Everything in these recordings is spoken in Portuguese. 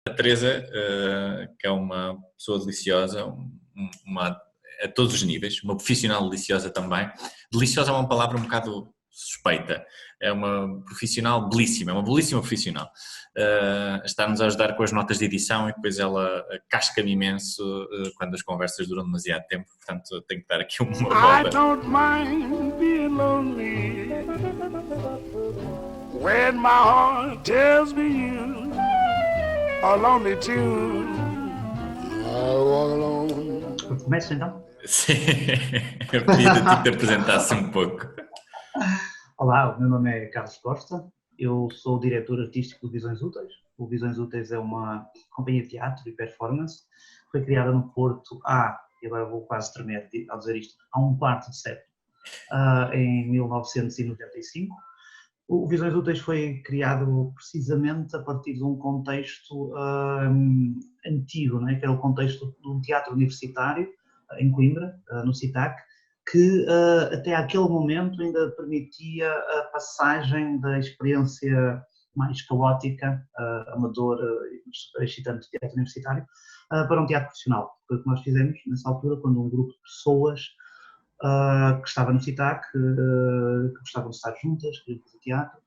A Teresa, que é uma pessoa deliciosa, a todos os níveis, uma profissional deliciosa também. Deliciosa é uma palavra um bocado suspeita. É uma profissional belíssima, é uma belíssima profissional. Está-nos a ajudar com as notas de edição e depois ela casca-me imenso quando as conversas duram demasiado tempo, portanto tenho que dar aqui uma volta. I don't mind being lonely when my heart tells me you are lonely too. I walk alone. Começa então? Sim, eu pedi-te que te apresentasse um pouco. Olá, o meu nome é Carlos Costa, eu sou o diretor artístico do Visões Úteis. O Visões Úteis é uma companhia de teatro e performance, foi criada no Porto e agora vou quase tremer ao dizer isto, há um quarto de século, em 1995. O Visões Úteis foi criado precisamente a partir de um contexto antigo, não é? Que era o contexto de um teatro universitário em Coimbra, no CITAC, que até aquele momento ainda permitia a passagem da experiência mais caótica, amadora e super excitante de teatro universitário, para um teatro profissional. Foi o que nós fizemos nessa altura, quando um grupo de pessoas que estava no CITAC, que gostavam de estar juntas, queriam fazer teatro,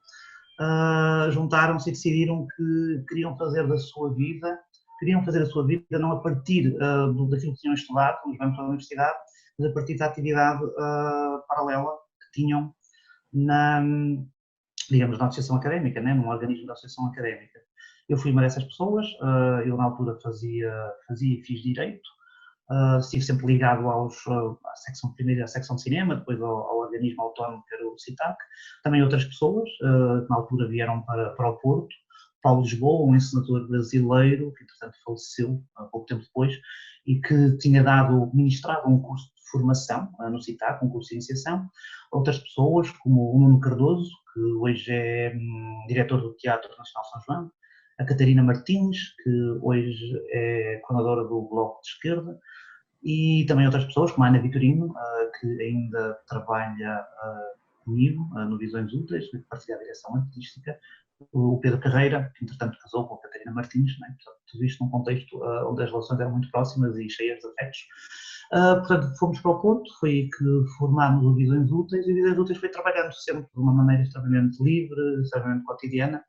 juntaram-se e decidiram que queriam fazer a sua vida não a partir daquilo que tinham estudado, nos bancos da universidade, mas a partir da atividade paralela que tinham digamos, na associação académica, né, num organismo da associação académica. Eu fui uma dessas pessoas, eu na altura fazia e fiz direito, estive sempre ligado à secção primeira, à secção de cinema, depois ao organismo autónomo que era o CITAC, também outras pessoas, que na altura vieram para o Porto, Paulo Lisboa, um encenador brasileiro, que entretanto faleceu pouco tempo depois, e que tinha ministrado um curso de formação no CITAC, um curso de iniciação, outras pessoas, como o Nuno Cardoso, que hoje é diretor do Teatro Nacional São João, a Catarina Martins, que hoje é coordenadora do Bloco de Esquerda, e também outras pessoas, como a Ana Vitorino, que ainda trabalha comigo no Visões Úteis, que partilha a direção artística, o Pedro Carreira, que entretanto casou com a Catarina Martins, né? Portanto, tudo isto num contexto onde as relações eram muito próximas e cheias de afetos. Portanto, fomos para o Porto, foi aí que formámos o Visões Úteis, e o Visões Úteis foi trabalhando sempre de uma maneira extremamente livre, extremamente cotidiana,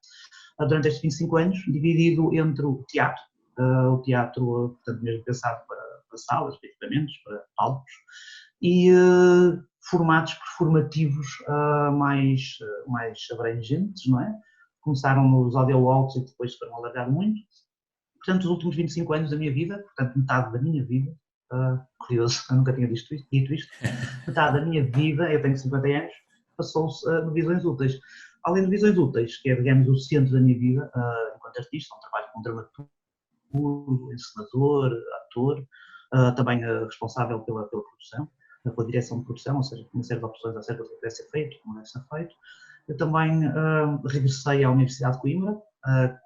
durante estes 25 anos, dividido entre o teatro, portanto, mesmo pensado para salas, para equipamentos, para palcos, e formatos performativos mais abrangentes, não é? Começaram nos audio walks e depois foram alargar muito. Portanto, os últimos 25 anos da minha vida, portanto, metade da minha vida, curioso, eu nunca tinha dito isto, metade da minha vida, eu tenho 50 anos, passou-se no Visões Úteis. Além de Visões Úteis, que é, digamos, o centro da minha vida, enquanto artista, um trabalho como dramaturgo, encenador, ator, também responsável pela produção, pela direção de produção, ou seja, uma série de opções acerca do que deve ser feito, como deve ser feito. Eu também regressei à Universidade de Coimbra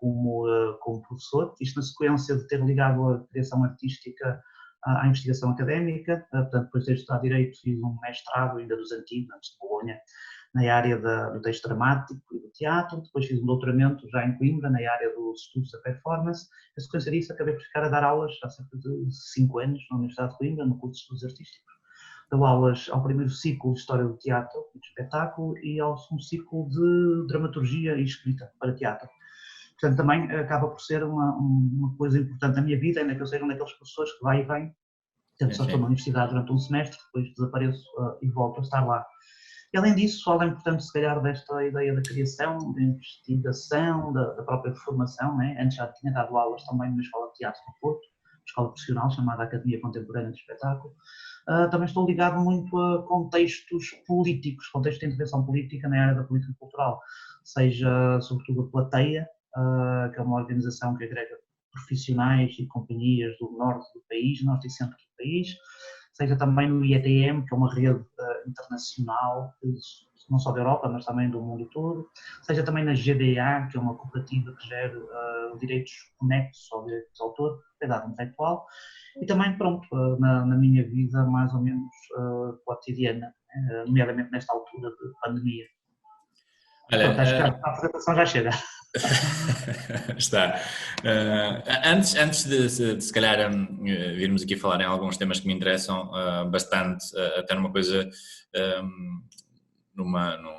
como professor, isto na sequência de ter ligado a criação artística à investigação académica, portanto, depois de ter estudado Direito, fiz um mestrado ainda dos antigos, antes de Bolonha, na área do texto dramático e do teatro, depois fiz um doutoramento já em Coimbra, na área dos estudos da performance. Na sequência disso, acabei por ficar a dar aulas há cerca de 5 anos na Universidade de Coimbra, no curso de estudos artísticos. Dou aulas ao primeiro ciclo de História do Teatro e do Espetáculo e ao segundo ciclo de Dramaturgia e Escrita para Teatro. Portanto, também acaba por ser uma coisa importante na minha vida, ainda que eu seja um daqueles professores que vai e vem, tento só estou na universidade durante um semestre, depois desapareço e volto a estar lá. E, além disso, fala importante, se calhar, desta ideia da criação, da investigação, da própria formação, né? Antes já tinha dado aulas também numa escola de teatro no Porto, escola profissional chamada Academia Contemporânea de Espetáculo. Também estou ligado muito a contextos políticos, contextos de intervenção política na área da política cultural, seja, sobretudo, a Plateia, que é uma organização que agrega profissionais e companhias do norte do país, norte e centro do país, seja também no IETM, que é uma rede internacional, não só da Europa, mas também do mundo todo, seja também na GDA, que é uma cooperativa que gera direitos conexos ao direito de autor, propriedade intelectual, e também, pronto, na minha vida mais ou menos cotidiana, nomeadamente nesta altura de pandemia. Pronto, acho que Olha, a apresentação já chega. está. Antes de se calhar virmos aqui falar em alguns temas que me interessam bastante, até numa coisa, numa, num,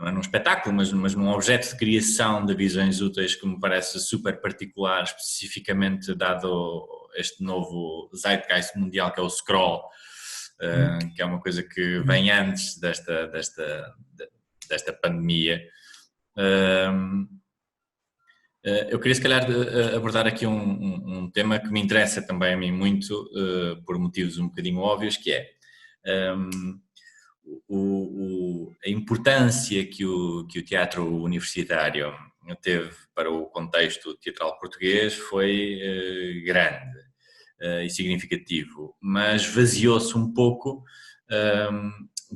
não é num espetáculo, mas num objeto de criação de visões úteis que me parece super particular, especificamente dado este novo zeitgeist mundial que é o scroll, que é uma coisa que vem antes desta pandemia. Eu queria se calhar abordar aqui um tema que me interessa também a mim muito, por motivos um bocadinho óbvios, que é a importância que o teatro universitário teve para o contexto teatral português foi grande e significativo, mas vaziou-se um pouco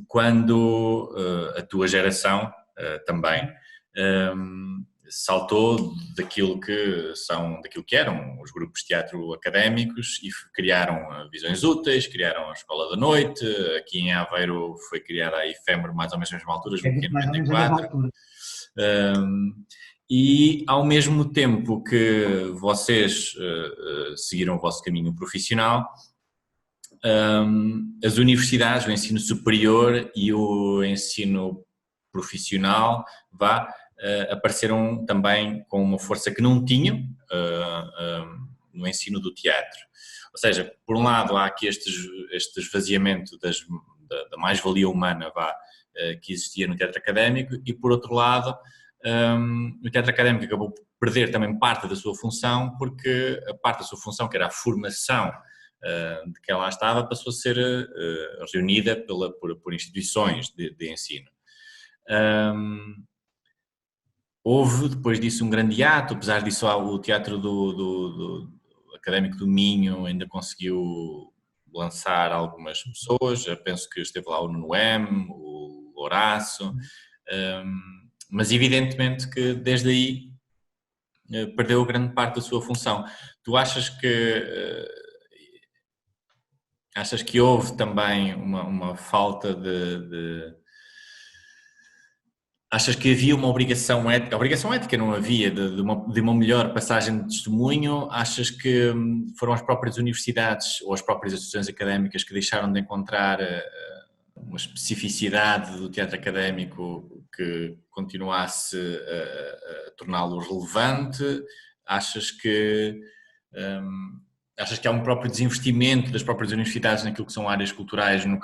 quando a tua geração também saltou daquilo que eram os grupos de teatro académicos e criaram visões úteis, criaram a Escola da Noite. Aqui em Aveiro foi criada a Efêmero mais ou menos na mesma altura, É julgo que em mais ou menos a mesma 94. altura. E ao mesmo tempo que vocês seguiram o vosso caminho profissional, as universidades, o ensino superior e o ensino profissional apareceram também com uma força que não tinham no ensino do teatro. Ou seja, por um lado há aqui este esvaziamento da mais-valia humana que existia no teatro académico e por outro lado o teatro académico acabou por perder também parte da sua função porque a parte da sua função, que era a formação de quem lá estava, passou a ser reunida por instituições de ensino. Houve depois disso um grande hiato, apesar disso o teatro do Académico do Minho ainda conseguiu lançar algumas pessoas, eu penso que esteve lá o Nuno M, o Horácio, mas evidentemente que desde aí perdeu grande parte da sua função. Tu achas que houve também uma falta Achas que havia uma obrigação ética não havia, de uma melhor passagem de testemunho? Achas que foram as próprias universidades ou as próprias associações académicas que deixaram de encontrar uma especificidade do teatro académico que continuasse a torná-lo relevante? Achas que há um próprio desinvestimento das próprias universidades naquilo que são áreas culturais, em alguns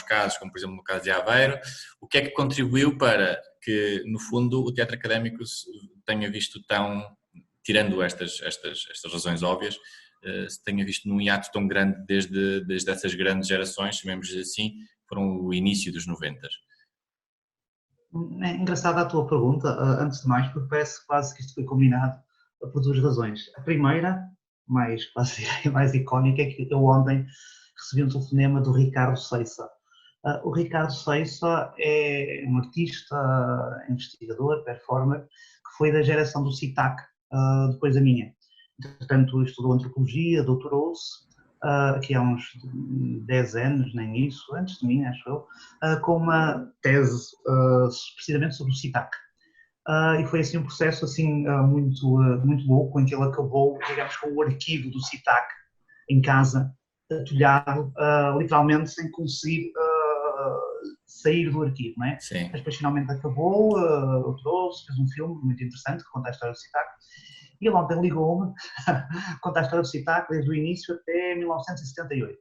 casos, como por exemplo no caso de Aveiro? O que é que contribuiu para que, no fundo, o teatro académico tenha visto tirando estas razões óbvias, se tenha visto num hiato tão grande desde essas grandes gerações, chamemos assim, foram o início dos 90? É engraçada a tua pergunta, antes de mais, porque parece quase que isto foi combinado por duas razões. A primeira, mais icónica, é que eu ontem recebi um telefonema do Ricardo Ceiça. O Ricardo Ceiça é um artista, investigador, performer, que foi da geração do CITAC, depois da minha. Portanto, estudou antropologia, doutorou-se, aqui há uns 10 anos, nem isso, antes de mim, acho eu, com uma tese precisamente sobre o CITAC. E foi assim um processo assim, muito louco, em que ele acabou, digamos, com o arquivo do CITAC em casa, atulhado, literalmente sem conseguir sair do arquivo, não é? Sim. Mas depois finalmente acabou, trouxe, fez um filme muito interessante que conta a história do CITAC. E ele ontem ligou-me, conta a história do CITAC desde o início até 1978.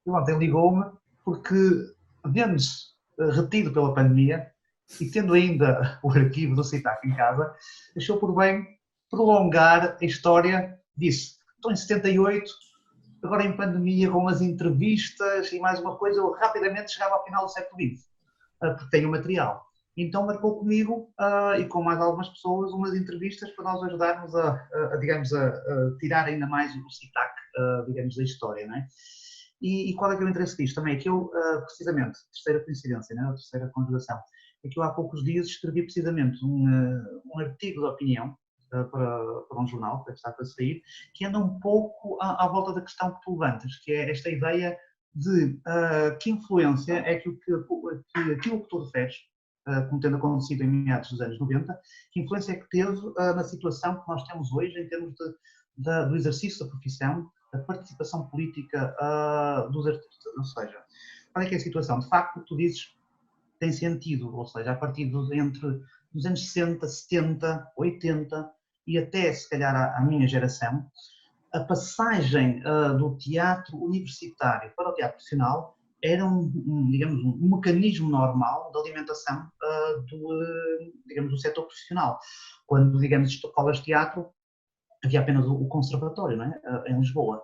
Ele ontem ligou-me porque, vendo-se retido pela pandemia, e tendo ainda o arquivo do CITAC em casa, achou por bem prolongar a história disso. Então, em 78, agora em pandemia, com as entrevistas e mais uma coisa, eu rapidamente chegava ao final do século XX, porque tenho material. Então, marcou comigo e com mais algumas pessoas umas entrevistas para nós ajudarmos digamos, a tirar ainda mais o CITAC, digamos, da história, não é? E qual é que é o interesse disto? Também é que eu, precisamente, terceira coincidência, não é? A terceira conjugação, é que eu há poucos dias escrevi precisamente um artigo de opinião para um jornal que está para sair, que anda um pouco à volta da questão que tu levantas, que é esta ideia de que influência é que aquilo que tu referes, como tendo acontecido em meados dos anos 90, que influência é que teve na situação que nós temos hoje em termos do exercício da profissão, da participação política dos artistas. Ou seja, qual é que é a situação? De facto, o que tu dizes tem sentido, ou seja, a partir entre os anos 60, 70, 80 e até, se calhar, à minha geração, a passagem do teatro universitário para o teatro profissional era digamos, um mecanismo normal de alimentação digamos, do setor profissional. Quando, digamos, escolas de teatro, havia apenas o conservatório, não é? Em Lisboa.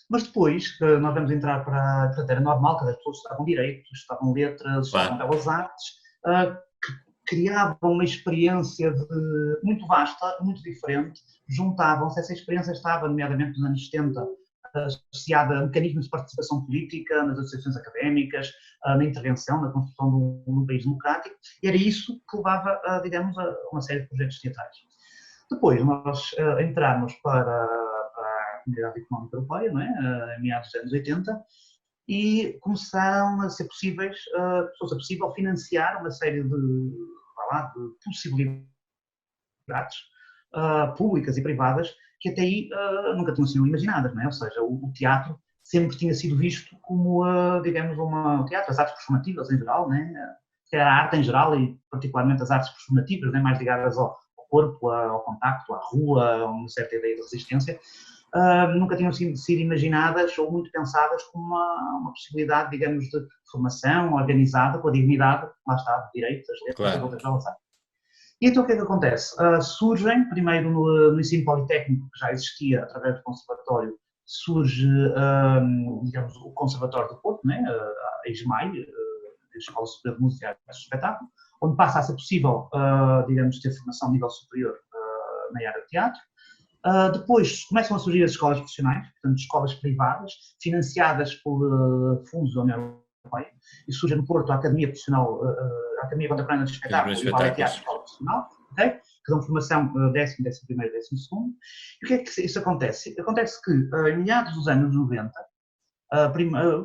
Mas depois, nós vamos entrar portanto, era normal que as pessoas estudavam direito, estudavam letras, estudavam belas artes, criavam uma experiência muito vasta, muito diferente, juntavam-se, essa experiência estava, nomeadamente nos anos 70, associada a mecanismos de participação política, nas associações académicas, na intervenção, na construção de um país democrático, e era isso que levava, digamos, a uma série de projetos teatrais. Depois nós entramos para a Comunidade Económica Europeia, não é? Em meados dos anos 80, e começaram a ser possível financiar uma série de possibilidades públicas e privadas que até aí nunca tinham sido imaginadas, não é? Ou seja, o teatro sempre tinha sido visto como, digamos, o teatro, as artes performativas em geral, não é? A arte em geral e particularmente as artes performativas, não é? Mais ligadas ao corpo, ao contacto, à rua, a uma certa ideia de resistência, nunca tinham sido imaginadas ou muito pensadas como uma possibilidade, digamos, de formação organizada com a dignidade, lá está, de direito, das letras e de outras belas artes. E então o que é que acontece? Surgem, primeiro no ensino politécnico, que já existia através do conservatório, surge, digamos, o Conservatório do Porto, né? A ESMAI, a Escola Superior de Música e Espetáculo, onde passa a ser possível, digamos, ter formação a nível superior na área de teatro. Depois começam a surgir as escolas profissionais, portanto, escolas privadas, financiadas por fundos da União Europeia, e surge no Porto a Academia Profissional, a Academia Contemporânea de Espetáculo e o Ballet Teatro Escola Profissional, okay? Que dão formação 10º, 11º, 12º. E o que é que isso acontece? Acontece que, em meados dos anos 90,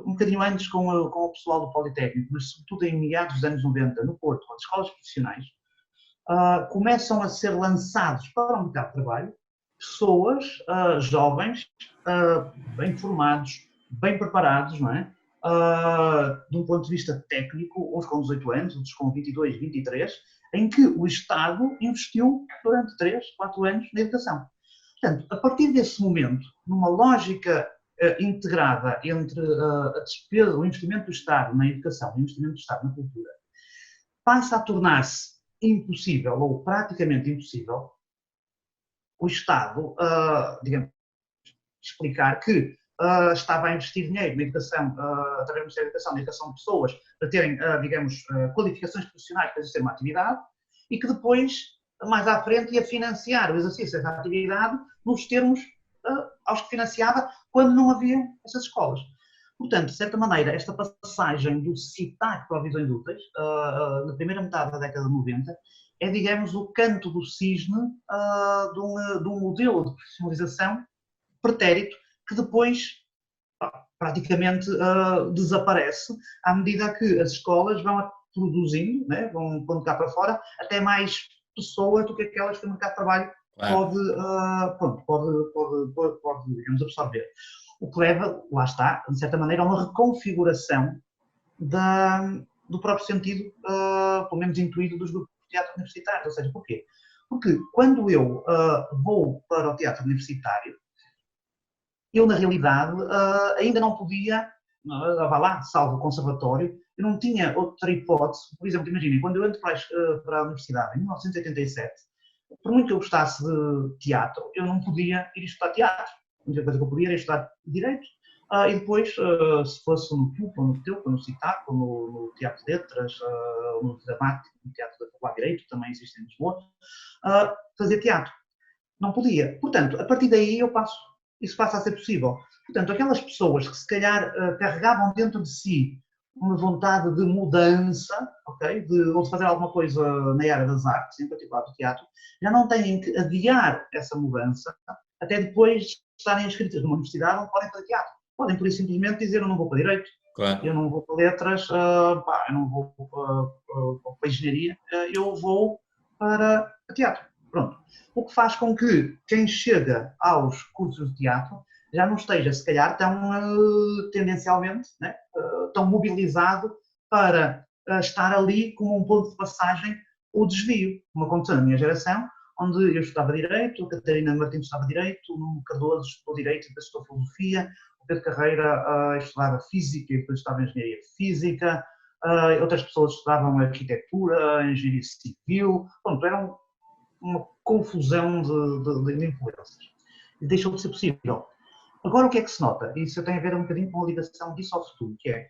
um bocadinho antes com o pessoal do Politécnico, mas sobretudo em meados dos anos 90, no Porto, com as escolas profissionais, começam a ser lançados para o mercado de trabalho pessoas jovens, bem formados, bem preparados, não é? De um ponto de vista técnico, uns com 18 anos, outros com 22, 23, em que o Estado investiu durante 3, 4 anos na educação. Portanto, a partir desse momento, numa lógica integrada entre a despesa, o investimento do Estado na educação e o investimento do Estado na cultura, passa a tornar-se impossível, ou praticamente impossível, o Estado, digamos, explicar que estava a investir dinheiro na educação, através do Ministério da Educação, na educação de pessoas, para terem, digamos, qualificações profissionais para exercer uma atividade, e que depois, mais à frente, ia financiar o exercício dessa atividade nos termos aos que financiava quando não havia essas escolas. Portanto, de certa maneira, esta passagem do CITAC para o Visões Úteis, na primeira metade da década de 90, é, digamos, o canto do cisne de um modelo de profissionalização pretérito que depois praticamente desaparece à medida que as escolas vão produzindo, né, vão pondo cá para fora, até mais pessoas do que aquelas que o mercado de trabalho pode, digamos, absorver. O que leva, lá está, de certa maneira, a uma reconfiguração do próprio sentido, pelo menos intuído, dos grupos de teatro universitário. Ou seja, porquê? Porque quando eu vou para o teatro universitário, eu, na realidade, ainda não podia, vá lá, salvo o conservatório, eu não tinha outra hipótese. Por exemplo, imaginem, quando eu entro para a universidade, em 1987, por muito que eu gostasse de teatro, eu não podia ir estudar teatro. A única coisa que eu podia era estudar direito. E depois, se fosse no PUC, ou no TEUC, ou no CITAC, ou no Teatro de Letras, ou no Dramático, no Teatro da Faculdade de Direito, também existe em Lisboa, fazer teatro. Não podia. Portanto, a partir daí isso passa a ser possível. Portanto, aquelas pessoas que se calhar carregavam dentro de si uma vontade de mudança, okay, ou de fazer alguma coisa na área das artes, em particular do teatro, já não têm que adiar essa mudança até depois de estarem inscritas numa universidade onde podem fazer teatro. podem por isso simplesmente dizer eu não vou para Direito, Claro. eu não vou para Letras, eu não vou para Engenharia, eu vou para Teatro. Pronto. O que faz com que quem chega aos cursos de teatro já não esteja, se calhar, tão tendencialmente, né, tão mobilizado para estar ali como um ponto de passagem ou desvio, como aconteceu na minha geração, onde eu estudava Direito, a Catarina Martins estudava Direito, o Nuno Cardoso estudou Direito e depois estudou Filosofia, o Pedro Carreira estudava Física e depois estudava Engenharia Física, outras pessoas estudavam Arquitetura, Engenharia Civil, pronto, era uma confusão de influências. E deixou de ser possível. Agora o que é que se nota? Isso tem a ver um bocadinho com a ligação disso ao futuro, que é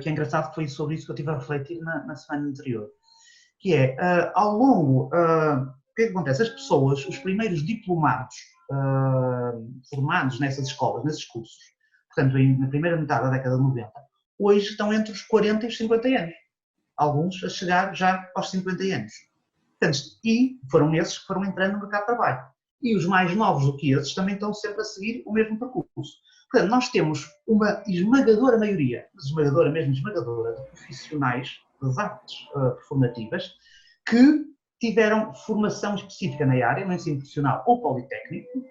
engraçado, foi sobre isso que eu estive a refletir na semana anterior, que é, ao longo, o que é que acontece? As pessoas, os primeiros diplomados formados nessas escolas, nesses cursos, portanto, na primeira metade da década de 90, hoje estão entre os 40 e os 50 anos. Alguns a chegar já aos 50 anos. Portanto, e foram esses que foram entrando no mercado de trabalho. E os mais novos do que esses também estão sempre a seguir o mesmo percurso. Portanto, nós temos uma esmagadora maioria, esmagadora, mesmo esmagadora, de profissionais das artes performativas que tiveram formação específica na área, no ensino profissional ou politécnico,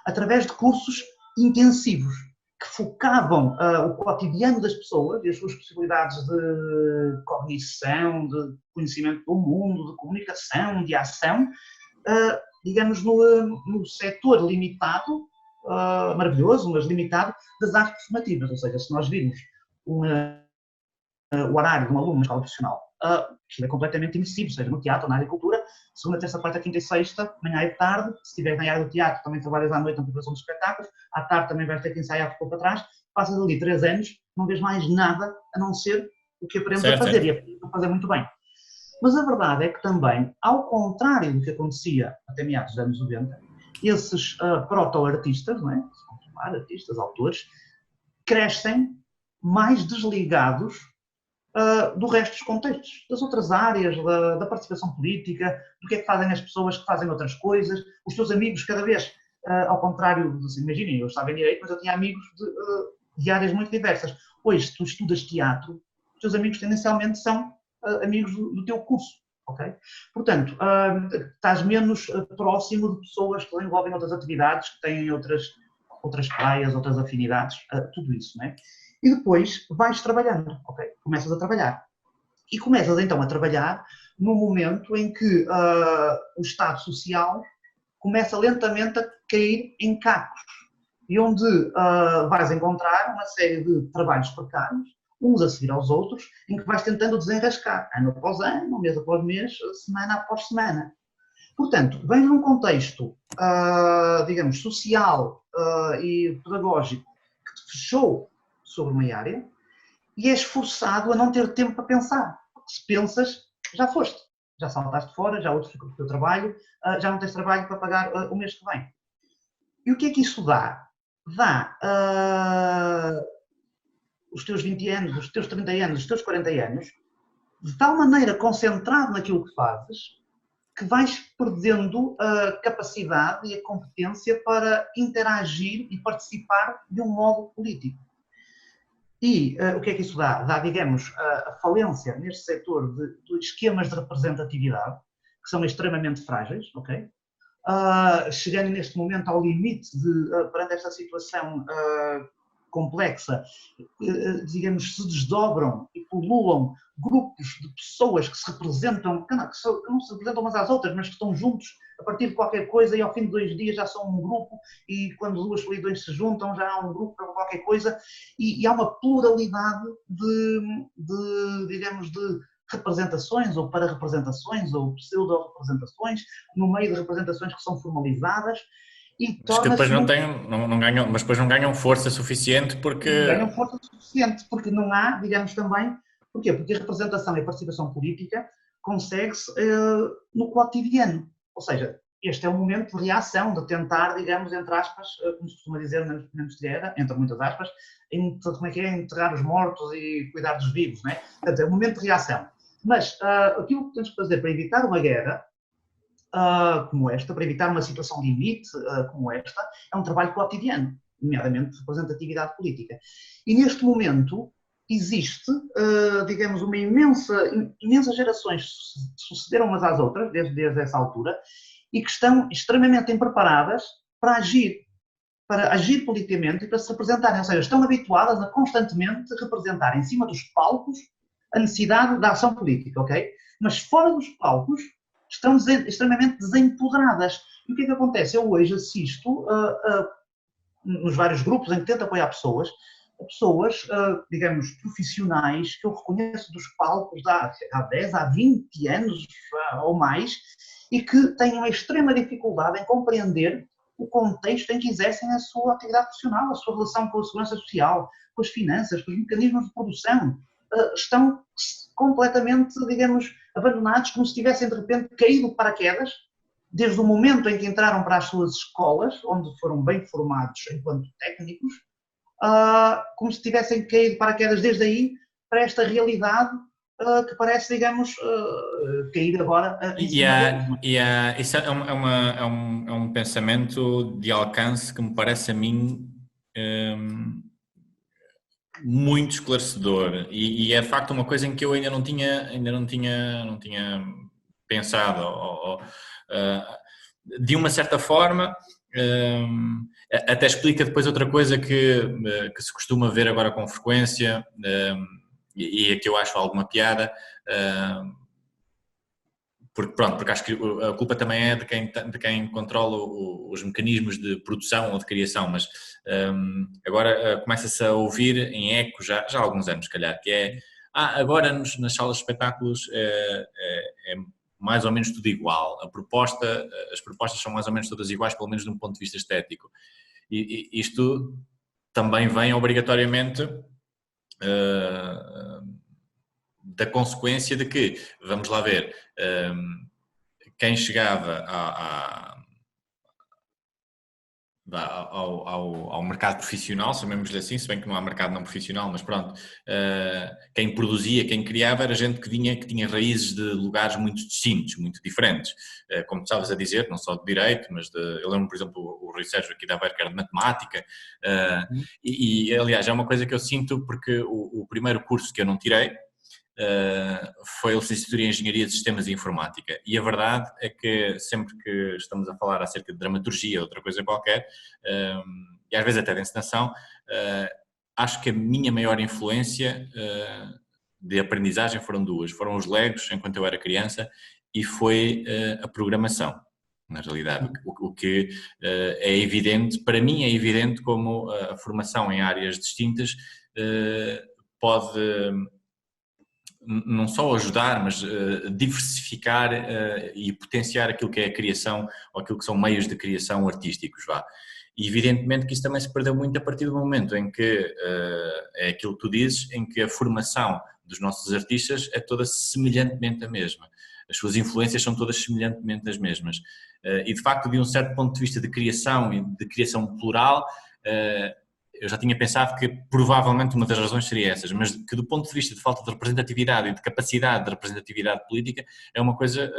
através de cursos intensivos, que focavam o cotidiano das pessoas e as suas possibilidades de cognição, de conhecimento do mundo, de comunicação, de ação, digamos, no setor limitado, maravilhoso, mas limitado, das artes formativas. Ou seja, se nós virmos o horário de um aluno na escola profissional, aquilo é completamente imersivo, seja no teatro, na agricultura, segunda, terça, quarta, quinta e sexta, manhã e tarde. Se estiver na área do teatro, também trabalhas à noite na preparação de espetáculos, à tarde também vais ter que ensaiar ficou para trás, passas ali 3 anos, não vês mais nada a não ser o que aprendes a fazer, e aprendes a fazer muito bem. Mas a verdade é que também, ao contrário do que acontecia até meados dos anos 90, esses proto-artistas, não é? Artistas, autores, crescem mais desligados do resto dos contextos, das outras áreas, da participação política, do que é que fazem as pessoas que fazem outras coisas, os teus amigos cada vez, ao contrário, imaginem, eu estava em Direito, mas eu tinha amigos de áreas muito diversas. Hoje, se tu estudas teatro, os teus amigos tendencialmente são amigos do teu curso, ok? Portanto, estás menos próximo de pessoas que envolvem outras atividades, que têm outras praias, outras afinidades, tudo isso, não é? E depois vais trabalhando, ok? Começas a trabalhar. E começas então a trabalhar no momento em que o Estado Social começa lentamente a cair em cacos. E onde vais encontrar uma série de trabalhos precários, uns a seguir aos outros, em que vais tentando desenrascar, ano após ano, mês após mês, semana após semana. Portanto, vens num contexto, digamos, social e pedagógico que te fechou sobre uma área e és forçado a não ter tempo para pensar. Porque se pensas, já foste. Já saltaste fora, já outro ficou com o teu trabalho, já não tens trabalho para pagar o mês que vem. E o que é que isso dá? Dá os teus 20 anos, os teus 30 anos, os teus 40 anos, de tal maneira concentrado naquilo que fazes, que vais perdendo a capacidade e a competência para interagir e participar de um modo político. E o que é que isso dá? Dá, digamos, a falência neste setor de esquemas de representatividade, que são extremamente frágeis, ok? Chegando neste momento ao limite perante esta situação complexa, digamos, se desdobram e pululam grupos de pessoas que se representam, que não se representam umas às outras, mas que estão juntos a partir de qualquer coisa e ao fim de 2 dias já são um grupo e quando 2 solidões se juntam já há um grupo para qualquer coisa e há uma pluralidade digamos, de representações ou para-representações ou pseudo-representações no meio de representações que são formalizadas. Mas que depois mas depois não ganham força suficiente porque... Não ganham força suficiente porque não há, digamos também, porquê? Porque a representação e a participação política consegue-se no cotidiano, ou seja, este é um momento de reação, de tentar, digamos, entre aspas, como se costuma dizer na Menos de Guerra, entre muitas aspas, enterrar os mortos e cuidar dos vivos, não é? Portanto, é um momento de reação. Mas aquilo que temos que fazer para evitar uma guerra como esta, para evitar uma situação limite como esta, é um trabalho cotidiano. nomeadamente representatividade política. E neste momento existe, digamos, imensas gerações sucederam umas às outras, desde essa altura, e que estão extremamente impreparadas para agir politicamente e para se representarem, ou seja, estão habituadas a constantemente representar em cima dos palcos a necessidade da ação política, ok? Mas fora dos palcos estão extremamente desempoderadas. E o que é que acontece? Eu hoje assisto nos vários grupos em que tento apoiar pessoas, digamos, profissionais que eu reconheço dos palcos há 10, há 20 anos ou mais e que têm uma extrema dificuldade em compreender o contexto em que exercem a sua atividade profissional, a sua relação com a segurança social, com as finanças, com os mecanismos de produção. Estão completamente, digamos, abandonados, como se tivessem de repente caído de paraquedas, desde o momento em que entraram para as suas escolas, onde foram bem formados enquanto técnicos, como se tivessem caído de paraquedas desde aí para esta realidade que parece, digamos, cair agora em cima deles. Isso é um pensamento de alcance que me parece a mim muito esclarecedor e é de facto uma coisa em que eu ainda não tinha pensado. De uma certa forma, até explica depois outra coisa que se costuma ver agora com frequência e é que eu acho alguma piada, porque acho que a culpa também é de quem controla os mecanismos de produção ou de criação, mas agora começa-se a ouvir em eco já há alguns anos, se calhar, que é agora nas salas de espetáculos é mais ou menos tudo igual, as propostas são mais ou menos todas iguais, pelo menos de um ponto de vista estético. E isto também vem obrigatoriamente da consequência de que, vamos lá ver, quem chegava ao mercado profissional, chamemos-lhe assim, se bem que não há mercado não profissional, mas pronto, quem produzia, quem criava era gente que tinha raízes de lugares muito distintos, muito diferentes, como tu estavas a dizer, não só de direito, mas eu lembro, por exemplo, o Rui Sérgio aqui da Aveiro, que era de matemática, e aliás é uma coisa que eu sinto porque o primeiro curso que eu não tirei foi a licenciatura em Engenharia de Sistemas e Informática e a verdade é que sempre que estamos a falar acerca de dramaturgia ou outra coisa qualquer, e às vezes até de encenação, acho que a minha maior influência de aprendizagem foram os Legos enquanto eu era criança e foi a programação. Na realidade, o que é evidente, para mim é evidente como a formação em áreas distintas pode não só ajudar, mas diversificar e potenciar aquilo que é a criação ou aquilo que são meios de criação artísticos, E evidentemente que isso também se perdeu muito a partir do momento em que, é aquilo que tu dizes, em que a formação dos nossos artistas é toda semelhantemente a mesma. As suas influências são todas semelhantemente as mesmas. E de facto, de um certo ponto de vista de criação e de criação plural, eu já tinha pensado que provavelmente uma das razões seria essas, mas que do ponto de vista de falta de representatividade e de capacidade de representatividade política é uma coisa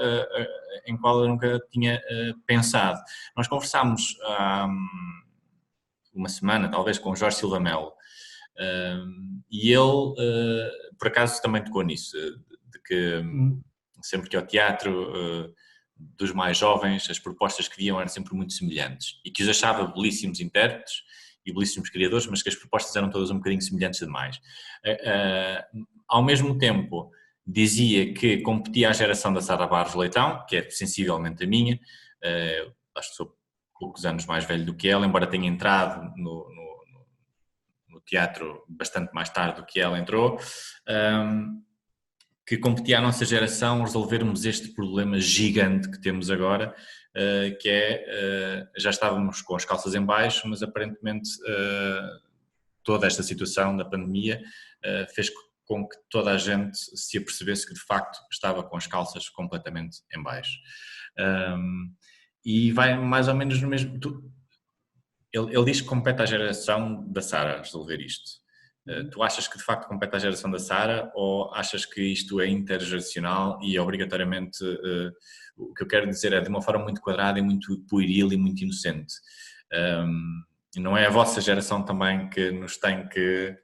em qual eu nunca tinha pensado. Nós conversámos há uma semana, talvez, com o Jorge Silva Melo, e ele, por acaso, também tocou nisso, de que sempre que ao teatro dos mais jovens, as propostas que viam eram sempre muito semelhantes e que os achava belíssimos intérpretes e belíssimos criadores, mas que as propostas eram todas um bocadinho semelhantes demais. Ao mesmo tempo, dizia que competia à geração da Sara Barros Leitão, que é sensivelmente a minha, acho que sou poucos anos mais velho do que ela, embora tenha entrado no teatro bastante mais tarde do que ela entrou, que competia à nossa geração resolvermos este problema gigante que temos agora, que é, já estávamos com as calças em baixo, mas aparentemente toda esta situação da pandemia fez com que toda a gente se apercebesse que de facto estava com as calças completamente em baixo. E vai mais ou menos no mesmo... Ele diz que compete à geração da Sara resolver isto. Tu achas que de facto compete à geração da Sara ou achas que isto é intergeracional e obrigatoriamente, o que eu quero dizer é de uma forma muito quadrada e muito pueril e muito inocente, E não é a vossa geração também que nos tem que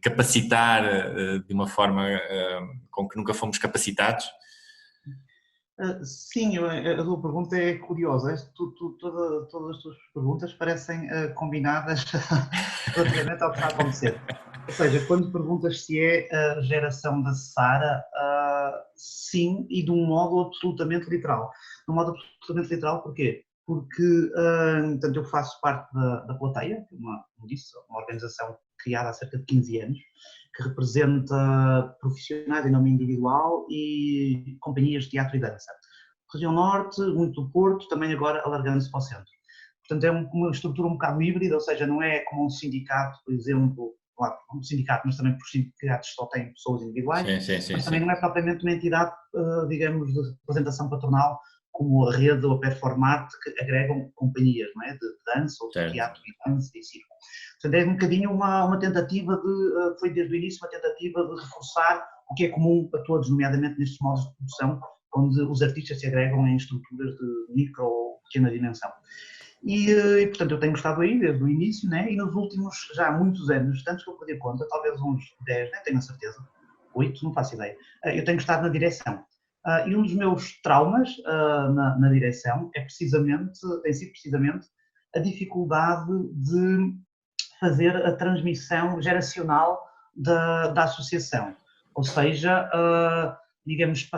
capacitar de uma forma com que nunca fomos capacitados? Sim, a tua pergunta é curiosa. Todas as tuas perguntas parecem combinadas relativamente ao que está a acontecer. Ou seja, quando perguntas se é a geração da Sara, sim, e de um modo absolutamente literal. De um modo absolutamente literal, porquê? Porque portanto, eu faço parte da Plateia, como disse, uma organização criada há cerca de 15 anos, que representa profissionais em nome individual e companhias de teatro e dança. Região Norte, muito do Porto, também agora alargando-se para o centro. Portanto, é uma estrutura um bocado híbrida, ou seja, não é como um sindicato, por exemplo, claro, um sindicato, mas também por sindicatos só têm pessoas individuais, mas também não é propriamente uma entidade, digamos, de representação patronal, como a Rede ou a Performart, que agregam companhias, não é? De dança ou de teatro e dança e circo. Portanto, é um bocadinho uma tentativa foi desde o início uma tentativa de reforçar o que é comum a todos, nomeadamente nestes modos de produção, onde os artistas se agregam em estruturas de micro ou pequena dimensão. E, portanto, eu tenho estado aí desde o início, né? E nos últimos já muitos anos, tantos que eu perdi conta, talvez uns 10, nem tenho a certeza, 8, não faço ideia, eu tenho estado na direção. E um dos meus traumas na direção tem sido precisamente a dificuldade de fazer a transmissão geracional da associação. Ou seja, digamos,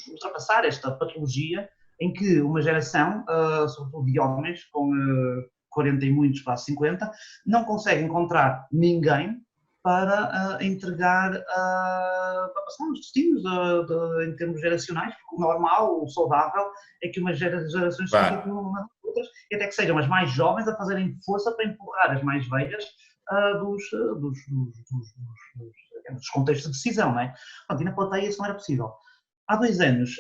ultrapassar esta patologia em que uma geração, sobretudo de homens com 40 e muitos, quase 50, não consegue encontrar ninguém para entregar, para passar os destinos em termos geracionais, porque o normal, o saudável, é que umas gerações se substituam umas das outras, e até que sejam as mais jovens a fazerem força para empurrar as mais velhas dos contextos de decisão, não é? Portanto, e na Plateia isso não era possível. Há 2 anos,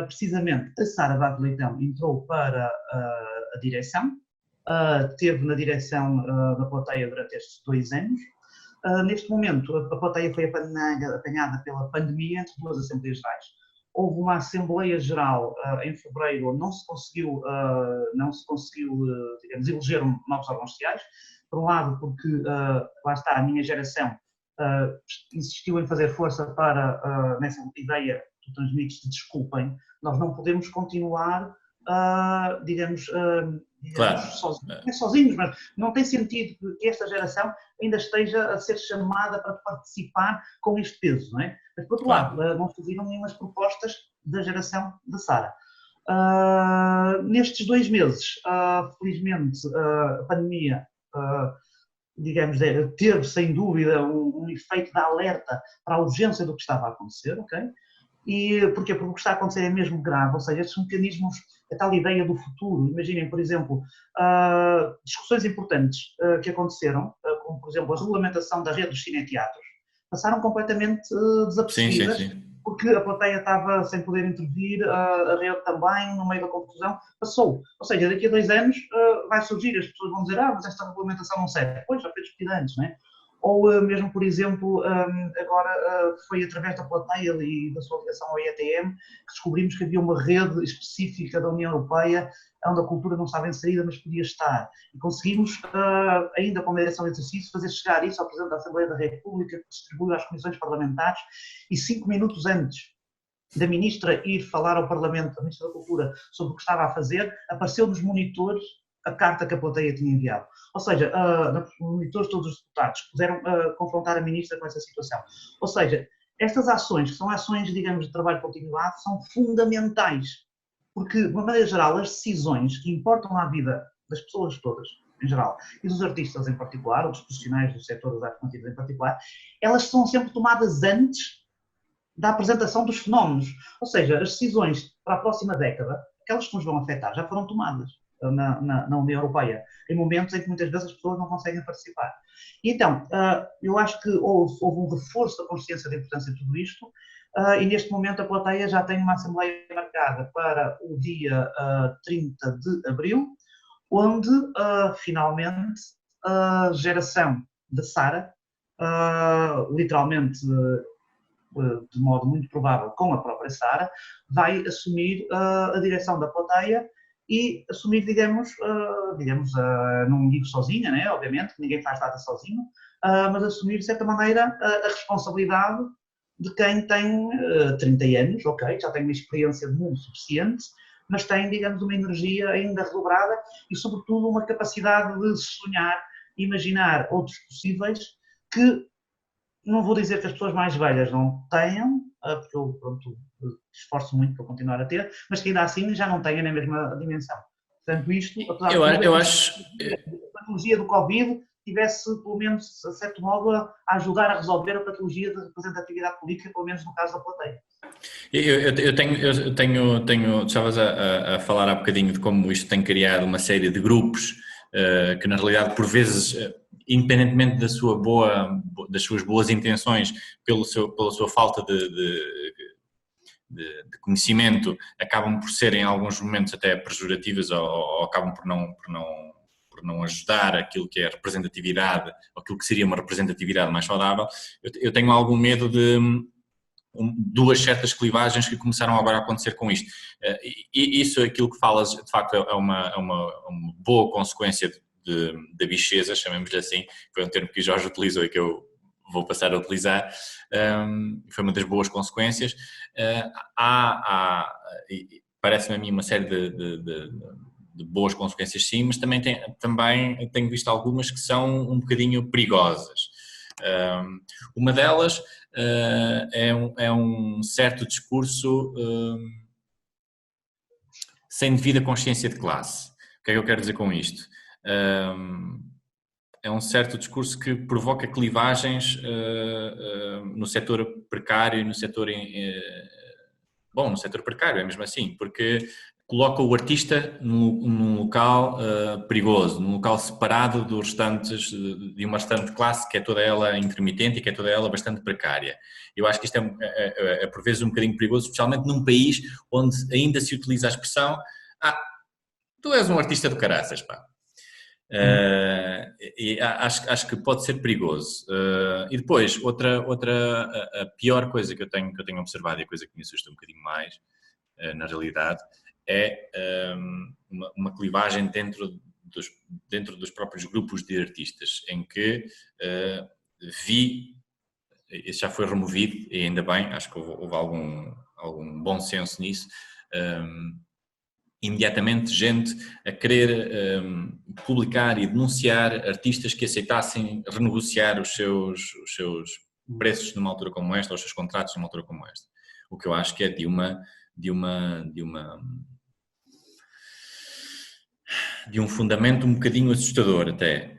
precisamente, a Sara Vaz Leitão entrou para a direção, esteve na direção da Plateia durante estes 2 anos. Neste momento, a Plateia foi apanhada pela pandemia entre 2 Assembleias Gerais. Houve uma Assembleia Geral em fevereiro, onde não se conseguiu, digamos, eleger novos órgãos sociais. Por um lado, porque, lá está, a minha geração insistiu em fazer força para, nessa ideia que tu transmites, de desculpem, nós não podemos continuar, digamos, claro. sozinhos, mas não tem sentido que esta geração ainda esteja a ser chamada para participar com este peso, não é? Mas, por outro lado, não surgiram nenhumas propostas da geração da Sara. Nestes 2 meses, felizmente, a pandemia, digamos, teve sem dúvida um efeito de alerta para a urgência do que estava a acontecer, ok? E porquê? Porque o que está a acontecer é mesmo grave, ou seja, estes mecanismos, a tal ideia do futuro, imaginem, por exemplo, discussões importantes que aconteceram, como por exemplo a regulamentação da rede dos cineteatros, passaram completamente desapercebidas, porque a Plateia estava sem poder intervir, a rede também, no meio da confusão, passou. Ou seja, daqui a 2 anos vai surgir, as pessoas vão dizer, mas esta regulamentação não serve. Pois, já foi discutida antes, não é? Ou mesmo, por exemplo, agora foi através da Plateia e da sua ligação ao IETM que descobrimos que havia uma rede específica da União Europeia onde a cultura não estava inserida, mas podia estar. E conseguimos, ainda com a direção de exercício, fazer chegar isso ao Presidente da Assembleia da República, que distribuiu às comissões parlamentares, e 5 minutos antes da Ministra ir falar ao Parlamento, a Ministra da Cultura, sobre o que estava a fazer, apareceu nos monitores a carta que a Plateia tinha enviado. Ou seja, nos monitores todos os deputados puderam confrontar a Ministra com essa situação. Ou seja, estas ações, que são ações, digamos, de trabalho continuado, são fundamentais, porque, de uma maneira geral, as decisões que importam à vida das pessoas todas, em geral, e dos artistas em particular, ou dos profissionais do setor das artes narrativas em particular, elas são sempre tomadas antes da apresentação dos fenómenos. Ou seja, as decisões para a próxima década, aquelas que nos vão afetar, já foram tomadas na União Europeia, em momentos em que muitas vezes as pessoas não conseguem participar. E então, eu acho que houve um reforço da consciência da importância de tudo isto, e neste momento a Plateia já tem uma assembleia marcada para o dia 30 de abril, onde finalmente a geração da Sara, literalmente de modo muito provável com a própria Sara, vai assumir a direção da Plateia e assumir, digamos, não digo sozinha, né? Obviamente, que ninguém faz nada sozinho, mas assumir, de certa maneira, a responsabilidade de quem tem 30 anos, ok, já tem uma experiência de mundo suficiente, mas tem, digamos, uma energia ainda redobrada e, sobretudo, uma capacidade de sonhar, imaginar outros possíveis que, não vou dizer que as pessoas mais velhas não tenham, porque eu, pronto, esforço muito para continuar a ter, mas que ainda assim já não têm na mesma dimensão. Portanto, isto, apesar de tudo, Eu acho... a patologia do Covid tivesse, pelo menos, de certo modo, a ajudar a resolver a patologia de representatividade política, pelo menos no caso da plateia. Estavas a falar há bocadinho de como isto tem criado uma série de grupos que na realidade por vezes, independentemente das suas boas intenções, pela sua falta de conhecimento, acabam por ser em alguns momentos até pejorativas ou acabam por não ajudar aquilo que é a representatividade, ou aquilo que seria uma representatividade mais saudável. Eu tenho algum medo de duas certas clivagens que começaram agora a acontecer com isto. E isso, aquilo que falas, de facto, é uma boa consequência da bicheza, chamemos-lhe assim, foi um termo que o Jorge utilizou e que eu vou passar a utilizar, foi uma das boas consequências. Parece-me a mim uma série de boas consequências, sim, mas também tenho visto algumas que são um bocadinho perigosas. Uma delas é um certo discurso sem devida consciência de classe. O que é que eu quero dizer com isto? É um certo discurso que provoca clivagens no setor precário e no setor... no setor precário é mesmo assim, porque coloca o artista num local perigoso, num local separado dos restantes, de uma restante classe que é toda ela intermitente e que é toda ela bastante precária. Eu acho que isto é por vezes um bocadinho perigoso, especialmente num país onde ainda se utiliza a expressão tu és um artista do caraças, pá. E acho que pode ser perigoso. E depois, a pior coisa que eu tenho observado e a coisa que me assusta um bocadinho mais, na realidade, é uma clivagem dentro dos próprios grupos de artistas, em que isso já foi removido, e ainda bem, acho que houve algum bom senso nisso, imediatamente gente a querer publicar e denunciar artistas que aceitassem renegociar os seus preços numa altura como esta, ou os seus contratos numa altura como esta. O que eu acho que é de um fundamento um bocadinho assustador até.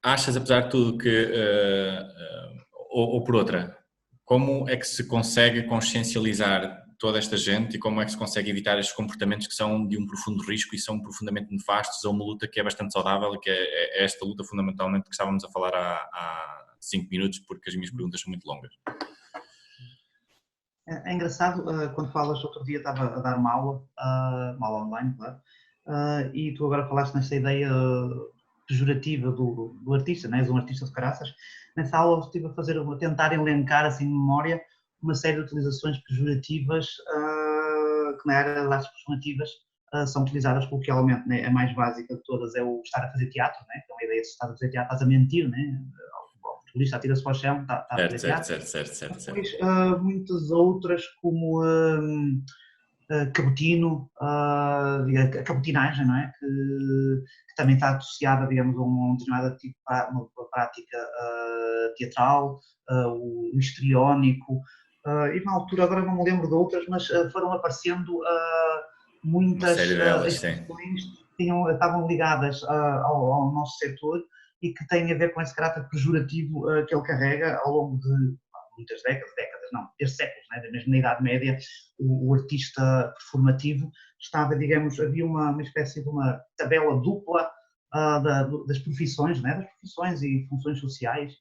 Achas, apesar de tudo, que ou por outra, como é que se consegue consciencializar toda esta gente e como é que se consegue evitar estes comportamentos que são de um profundo risco e são profundamente nefastos a uma luta que é bastante saudável e que é esta luta fundamentalmente que estávamos a falar há 5 minutos, porque as minhas perguntas são muito longas. É engraçado, quando falas, outro dia estava a dar uma aula online, claro, e tu agora falaste nesta ideia pejorativa do artista, né? És um artista de caraças. Nessa aula estive a tentar elencar assim de memória uma série de utilizações pejorativas que na área das pejorativas são utilizadas coloquialmente, né? A mais básica de todas é o estar a fazer teatro, né? Então a ideia de estar a fazer teatro, estás a mentir, né? O turista atira-se para o chão, está a fazer teatro. Certo. Depois muitas outras como cabotino, a cabotinagem, não é? Que também está associada, digamos, a uma determinada tipo, uma prática teatral, o histriónico, e na altura, agora não me lembro de outras, mas foram aparecendo muitas expressões que estavam ligadas ao nosso setor e que têm a ver com esse caráter pejorativo que ele carrega ao longo de muitas décadas não, desde séculos, né? Mesmo na Idade Média, o artista performativo estava, digamos, havia uma espécie de uma tabela dupla das profissões, né? Das profissões e funções sociais,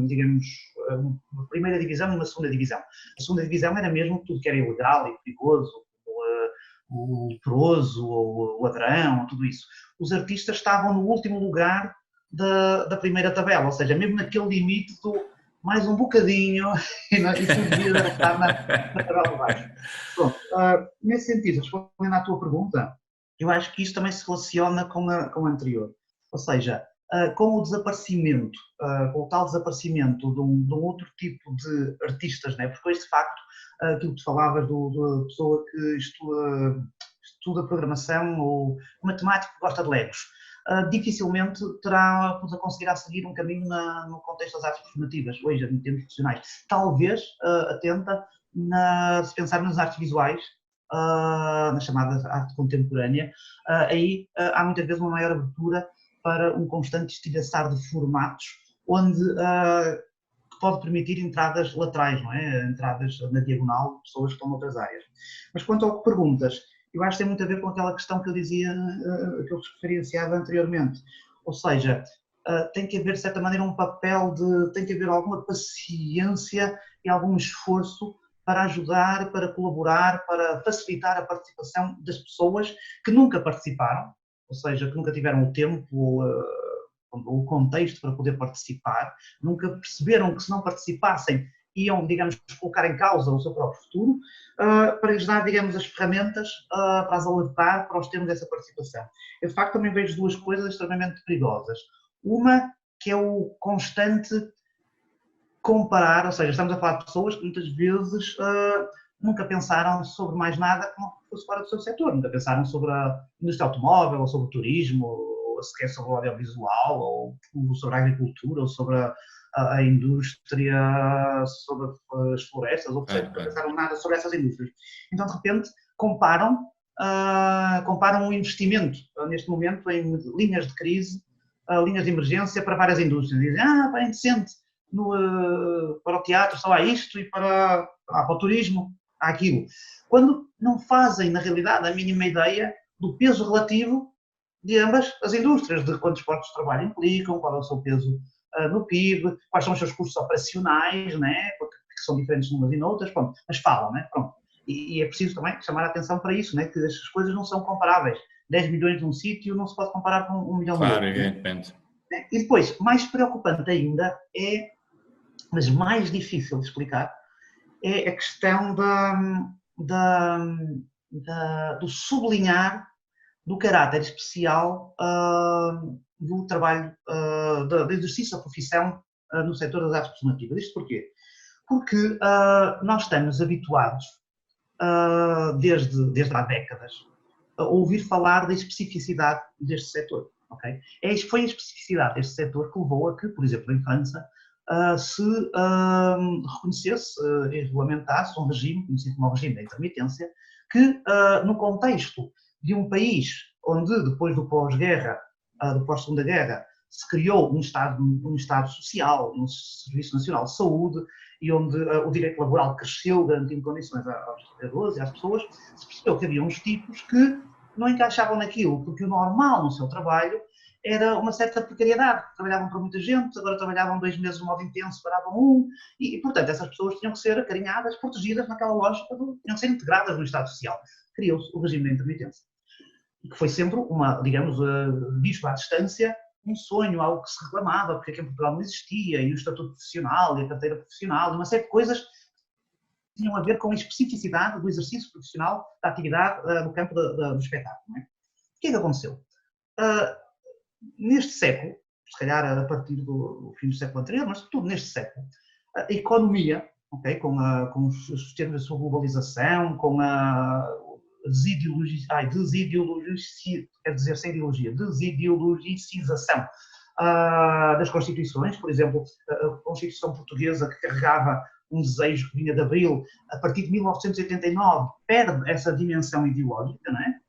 digamos, uma primeira divisão e uma segunda divisão. A segunda divisão era mesmo tudo que era ilegal e perigoso, o leproso, o ladrão, tudo isso. Os artistas estavam no último lugar da primeira tabela, ou seja, mesmo naquele limite do mais um bocadinho e fugir a estar na tabela de baixo. Pronto, nesse sentido, respondendo à tua pergunta, eu acho que isto também se relaciona com a anterior. Ou seja, com o desaparecimento, com o tal desaparecimento de um outro tipo de artistas, né? Porque hoje, de facto, aquilo que tu falavas da pessoa que estuda programação ou matemático que gosta de Legos, dificilmente conseguirá seguir um caminho no contexto das artes performativas, hoje, em termos profissionais. Talvez atenta, se pensarmos nas artes visuais, na chamada arte contemporânea, aí há muitas vezes uma maior abertura para um constante estilhaçar de formatos, onde pode permitir entradas laterais, não é? Entradas na diagonal de pessoas que estão noutras áreas. Mas quanto ao que perguntas, eu acho que tem muito a ver com aquela questão que eu dizia, que eu referenciava anteriormente. Ou seja, tem que haver, de certa maneira, tem que haver alguma paciência e algum esforço para ajudar, para colaborar, para facilitar a participação das pessoas que nunca participaram, ou seja, que nunca tiveram o tempo ou o contexto para poder participar, nunca perceberam que se não participassem iam, digamos, colocar em causa o seu próprio futuro, para lhes dar, digamos, as ferramentas para as alertar para os termos dessa participação. Eu, de facto, também vejo duas coisas extremamente perigosas. Uma, que é o constante comparar, ou seja, estamos a falar de pessoas que muitas vezes nunca pensaram sobre mais nada que não fosse fora do seu setor, nunca pensaram sobre a indústria automóvel, ou sobre o turismo, ou sequer sobre o audiovisual, ou sobre a agricultura, ou sobre a indústria, sobre as florestas, ou seja, nunca pensaram nada sobre essas indústrias. Então, de repente, comparam o investimento, neste momento, em linhas de crise, linhas de emergência para várias indústrias. Dizem, é indecente, para o teatro só há isto e para o turismo há aquilo. Quando não fazem, na realidade, a mínima ideia do peso relativo de ambas as indústrias, de quantos postos de trabalho implicam, qual é o seu peso no PIB, quais são os seus custos operacionais, né? Que são diferentes umas e noutras, pronto, mas falam, né? Pronto. E é preciso também chamar a atenção para isso, né? Que as coisas não são comparáveis. 10 milhões de um sítio não se pode comparar com 1 milhão de outro. Claro, evidentemente. Né? E depois, mais preocupante ainda mas mais difícil de explicar, é a questão do sublinhar do caráter especial do trabalho, do exercício da profissão no setor das artes performativas. Isto porquê? Porque nós estamos habituados, desde há décadas, a ouvir falar da especificidade deste setor. Okay? Foi a especificidade deste setor que levou a que, por exemplo, em França, se reconhecesse e regulamentasse um regime, conhecido como o regime da intermitência, que no contexto de um país onde, depois do pós-guerra, do pós-segunda guerra, se criou um Estado social, um Serviço Nacional de Saúde, e onde o direito laboral cresceu, garantindo condições aos trabalhadores e às pessoas, se percebeu que havia uns tipos que não encaixavam naquilo, porque o normal no seu trabalho era uma certa precariedade. Trabalhavam para muita gente, agora trabalhavam 2 meses de modo intenso, paravam um, e portanto essas pessoas tinham que ser acarinhadas, protegidas naquela lógica, tinham que ser integradas no Estado Social. Criou-se o regime da intermitência, que foi sempre digamos, visto à distância, um sonho, algo que se reclamava, porque aqui em Portugal não existia, e o estatuto profissional, e a carteira profissional, e uma série de coisas que tinham a ver com a especificidade do exercício profissional da atividade no campo do espetáculo. Não é? O que é que aconteceu? Neste século, se calhar a partir do fim do século anterior, mas sobretudo neste século, a economia, okay, com os termos da sua globalização, com a desideologização das constituições, por exemplo, a Constituição Portuguesa, que carregava um desejo que vinha de Abril, a partir de 1989, perde essa dimensão ideológica, não é?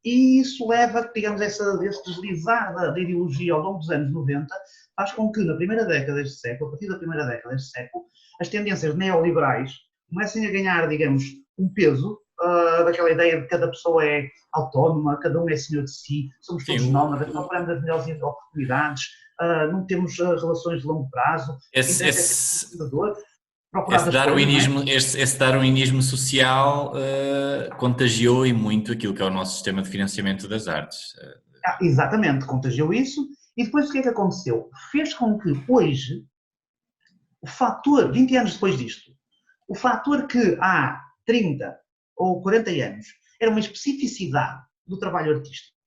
E isso leva, digamos, esse deslizar da ideologia ao longo dos anos 90, faz com que na primeira década deste século, a partir da primeira década deste século, as tendências neoliberais comecem a ganhar, digamos, um peso daquela ideia de que cada pessoa é autónoma, cada um é senhor de si, somos todos nómadas, procuramos as melhores oportunidades, não temos relações de longo prazo. Esse darwinismo social contagiou e muito aquilo que é o nosso sistema de financiamento das artes. Exatamente, contagiou isso. E depois o que é que aconteceu? Fez com que hoje o fator, 20 anos depois disto, o fator que há 30 ou 40 anos era uma especificidade do trabalho artístico,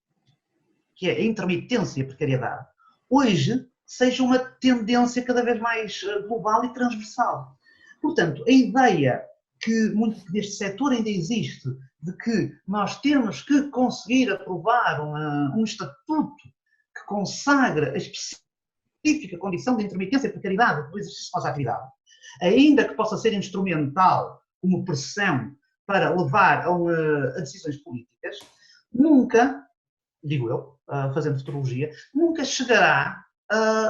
que é a intermitência e a precariedade, hoje seja uma tendência cada vez mais global e transversal. Portanto, a ideia que muito deste setor ainda existe, de que nós temos que conseguir aprovar um estatuto que consagra a específica condição de intermitência e precariedade do exercício da nossa atividade, ainda que possa ser instrumental como pressão para levar a decisões políticas, nunca, digo eu, fazendo futurologia, nunca chegará,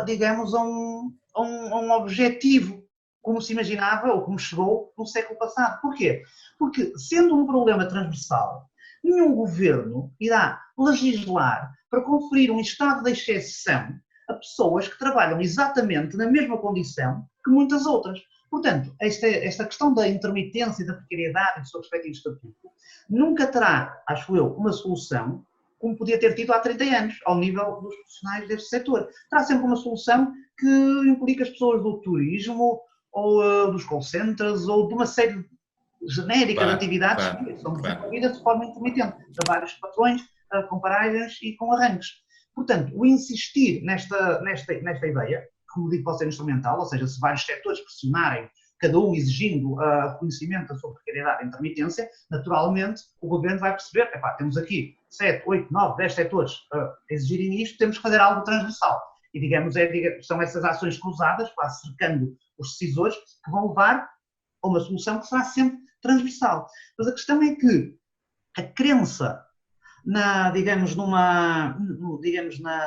digamos, a um objetivo como se imaginava ou como chegou no século passado. Porquê? Porque, sendo um problema transversal, nenhum governo irá legislar para conferir um estado de exceção a pessoas que trabalham exatamente na mesma condição que muitas outras. Portanto, esta questão da intermitência e da precariedade do seu respectivo estatuto nunca terá, acho eu, uma solução como podia ter tido há 30 anos, ao nível dos profissionais deste setor. Terá sempre uma solução que implica as pessoas do turismo, ou dos call centers, ou de uma série genérica de atividades que são desenvolvidas de forma intermitente, a vários patrões, com paragens e com arranques. Portanto, o insistir nesta ideia, como digo, pode ser instrumental, ou seja, se vários setores pressionarem, cada um exigindo reconhecimento da sua precariedade e intermitência, naturalmente o governo vai perceber, temos aqui 7, 8, 9, 10 setores a exigirem isto, temos que fazer algo transversal. E, digamos, são essas ações cruzadas, quase cercando os decisores, que vão levar a uma solução que será sempre transversal. Mas a questão é que a crença na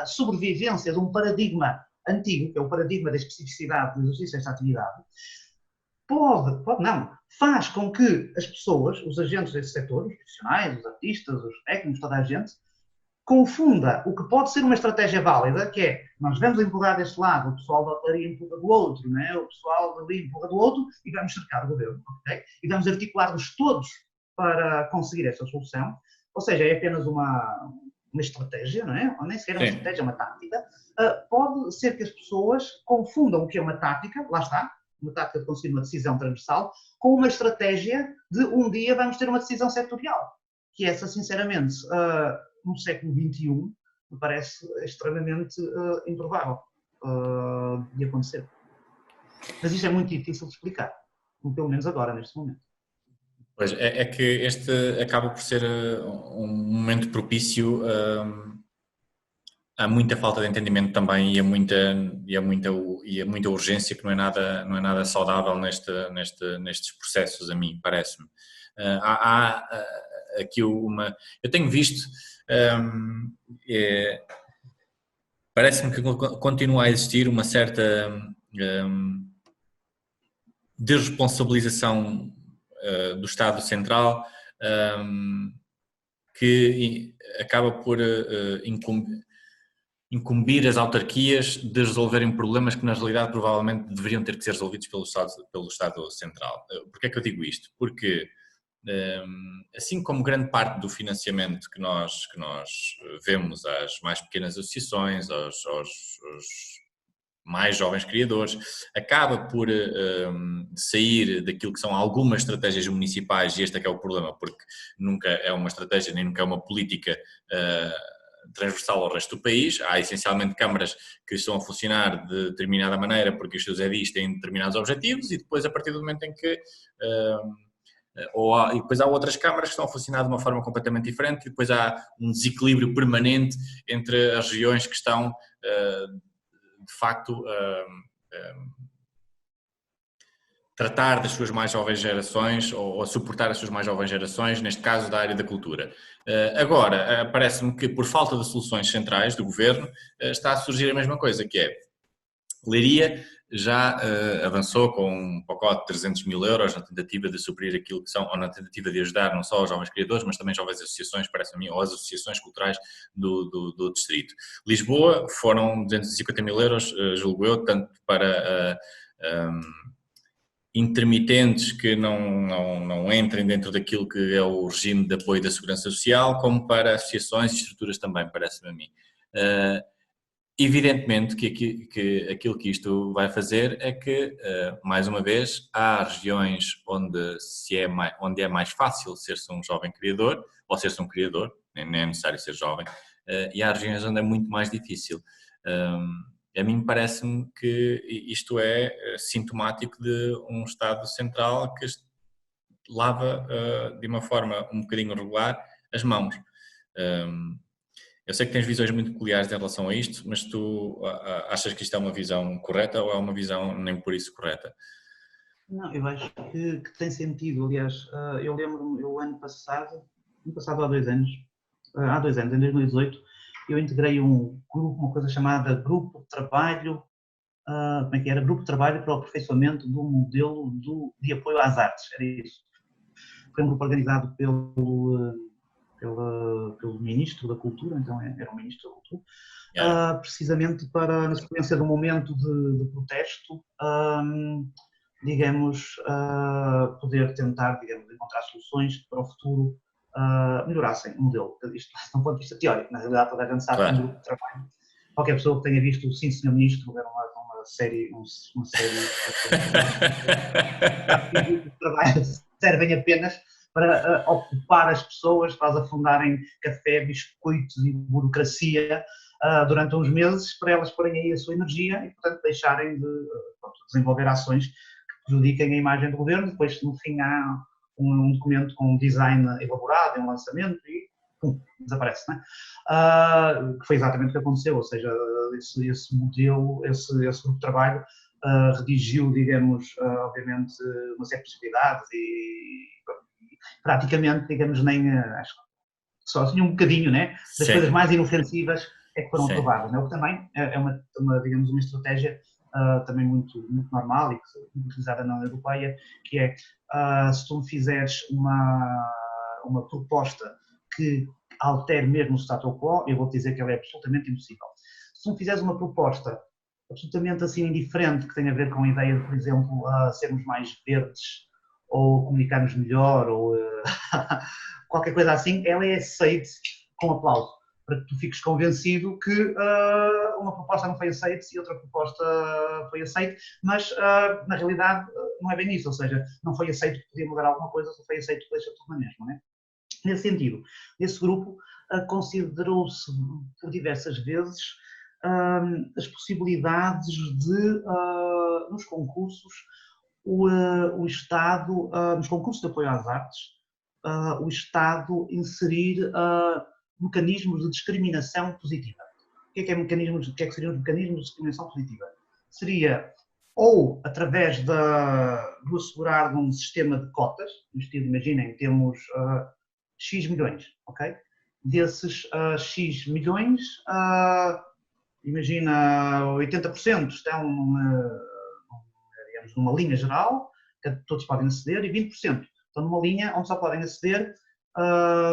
sobrevivência de um paradigma antigo, que é o paradigma da especificidade do exercício desta atividade, faz com que as pessoas, os agentes desse setor, os profissionais, os artistas, os técnicos, toda a gente, confunda o que pode ser uma estratégia válida, que é, nós vamos empurrar deste lado, o pessoal da hotelaria empurra do outro, né? O pessoal dali empurra do outro, e vamos cercar o governo, okay? E vamos articular-nos todos para conseguir esta solução. Ou seja, é apenas uma estratégia, não é? Ou nem sequer uma estratégia, é uma tática. Pode ser que as pessoas confundam o que é uma tática, lá está, uma tática de conseguir uma decisão transversal, com uma estratégia de um dia vamos ter uma decisão setorial. Que essa, sinceramente, no século XXI, me parece extremamente improvável de acontecer. Mas isto é muito difícil de explicar, pelo menos agora, neste momento. Pois, é que este acaba por ser um momento propício a muita falta de entendimento também e a muita urgência que não é nada saudável nestes processos, a mim, parece-me. Há aqui eu tenho visto, parece-me que continua a existir uma certa desresponsabilização do Estado Central que acaba por incumbir as autarquias de resolverem problemas que na realidade provavelmente deveriam ter que ser resolvidos pelo Estado Central. Porquê é que eu digo isto? Porque assim como grande parte do financiamento que nós vemos às mais pequenas associações, aos mais jovens criadores, acaba por sair daquilo que são algumas estratégias municipais, e este é que é o problema, porque nunca é uma estratégia nem nunca é uma política transversal ao resto do país. Há essencialmente câmaras que estão a funcionar de determinada maneira porque os seus edis têm determinados objetivos e depois a partir do momento em que e depois há outras câmaras que estão a funcionar de uma forma completamente diferente e depois há um desequilíbrio permanente entre as regiões que estão de facto tratar das suas mais jovens gerações ou suportar as suas mais jovens gerações, neste caso da área da cultura. Agora, parece-me que por falta de soluções centrais do governo está a surgir a mesma coisa, que é Leiria já avançou com um pacote de 300 mil euros na tentativa de suprir aquilo que são, ou na tentativa de ajudar não só os jovens criadores, mas também jovens associações, parece-me, ou as associações culturais do distrito. Lisboa foram 250 mil euros, julgo eu, tanto para intermitentes que não entrem dentro daquilo que é o regime de apoio da segurança social, como para associações e estruturas também, parece-me a mim. Evidentemente que aquilo que isto vai fazer é que, mais uma vez, há regiões onde é mais fácil ser-se um jovem criador, ou ser-se um criador, nem é necessário ser jovem, e há regiões onde é muito mais difícil. A mim parece-me que isto é sintomático de um Estado central que lava de uma forma um bocadinho regular as mãos. Eu sei que tens visões muito peculiares em relação a isto, mas tu achas que isto é uma visão correta ou é uma visão nem por isso correta? Não, eu acho que tem sentido. Aliás, eu lembro-me, o ano passado há 2 anos, em 2018, eu integrei um grupo, uma coisa chamada Grupo de Trabalho, como é que era? Grupo de Trabalho para o Aperfeiçoamento do Modelo de Apoio às Artes, era isso. Foi um grupo organizado pelo Ministro da Cultura, então era o Ministro da Cultura, precisamente para, na sequência do momento de protesto, digamos, poder tentar, digamos, encontrar soluções para o futuro melhorassem o modelo. Isto de um ponto de vista teórico, na realidade toda a gente sabe que um grupo de trabalho. Qualquer pessoa que tenha visto o Sim, Senhor Ministro, era uma série de trabalho servem apenas para ocupar as pessoas, para afundarem café, biscoitos e burocracia durante uns meses, para elas porem aí a sua energia e, portanto, deixarem de desenvolver ações que prejudiquem a imagem do governo. Depois, no fim, há um documento com um design elaborado, um lançamento e pum, desaparece, não é? Que foi exatamente o que aconteceu, ou seja, esse modelo, esse grupo de trabalho redigiu, digamos, obviamente, uma série de possibilidades e praticamente, digamos, nem, acho que só assim um bocadinho, né, das coisas mais inofensivas é que foram aprovadas, né? O que também é digamos, uma estratégia também muito normal e que utilizada na União Europeia, que é, se tu me fizeres uma proposta que altere mesmo o status quo, eu vou-te dizer que ela é absolutamente impossível. Se tu me fizeres uma proposta absolutamente assim indiferente, que tem a ver com a ideia de, por exemplo, sermos mais verdes, ou comunicarmos melhor, ou qualquer coisa assim, ela é aceite com aplauso, para que tu fiques convencido que uma proposta não foi aceita e outra proposta foi aceita, mas na realidade não é bem isso, ou seja, não foi aceito que podia mudar alguma coisa, só foi aceito que deixa tudo na mesma, não é? Nesse sentido, esse grupo considerou-se por diversas vezes as possibilidades de, nos concursos, o Estado, nos concursos de apoio às artes, o Estado inserir mecanismos de discriminação positiva. O que seriam os mecanismos de discriminação positiva? Seria ou através do assegurar de um sistema de cotas, no estilo, imaginem, temos X milhões, ok? Desses X milhões, imagina 80% estão digamos, numa linha geral, que todos podem aceder, e 20% estão numa linha onde só podem aceder,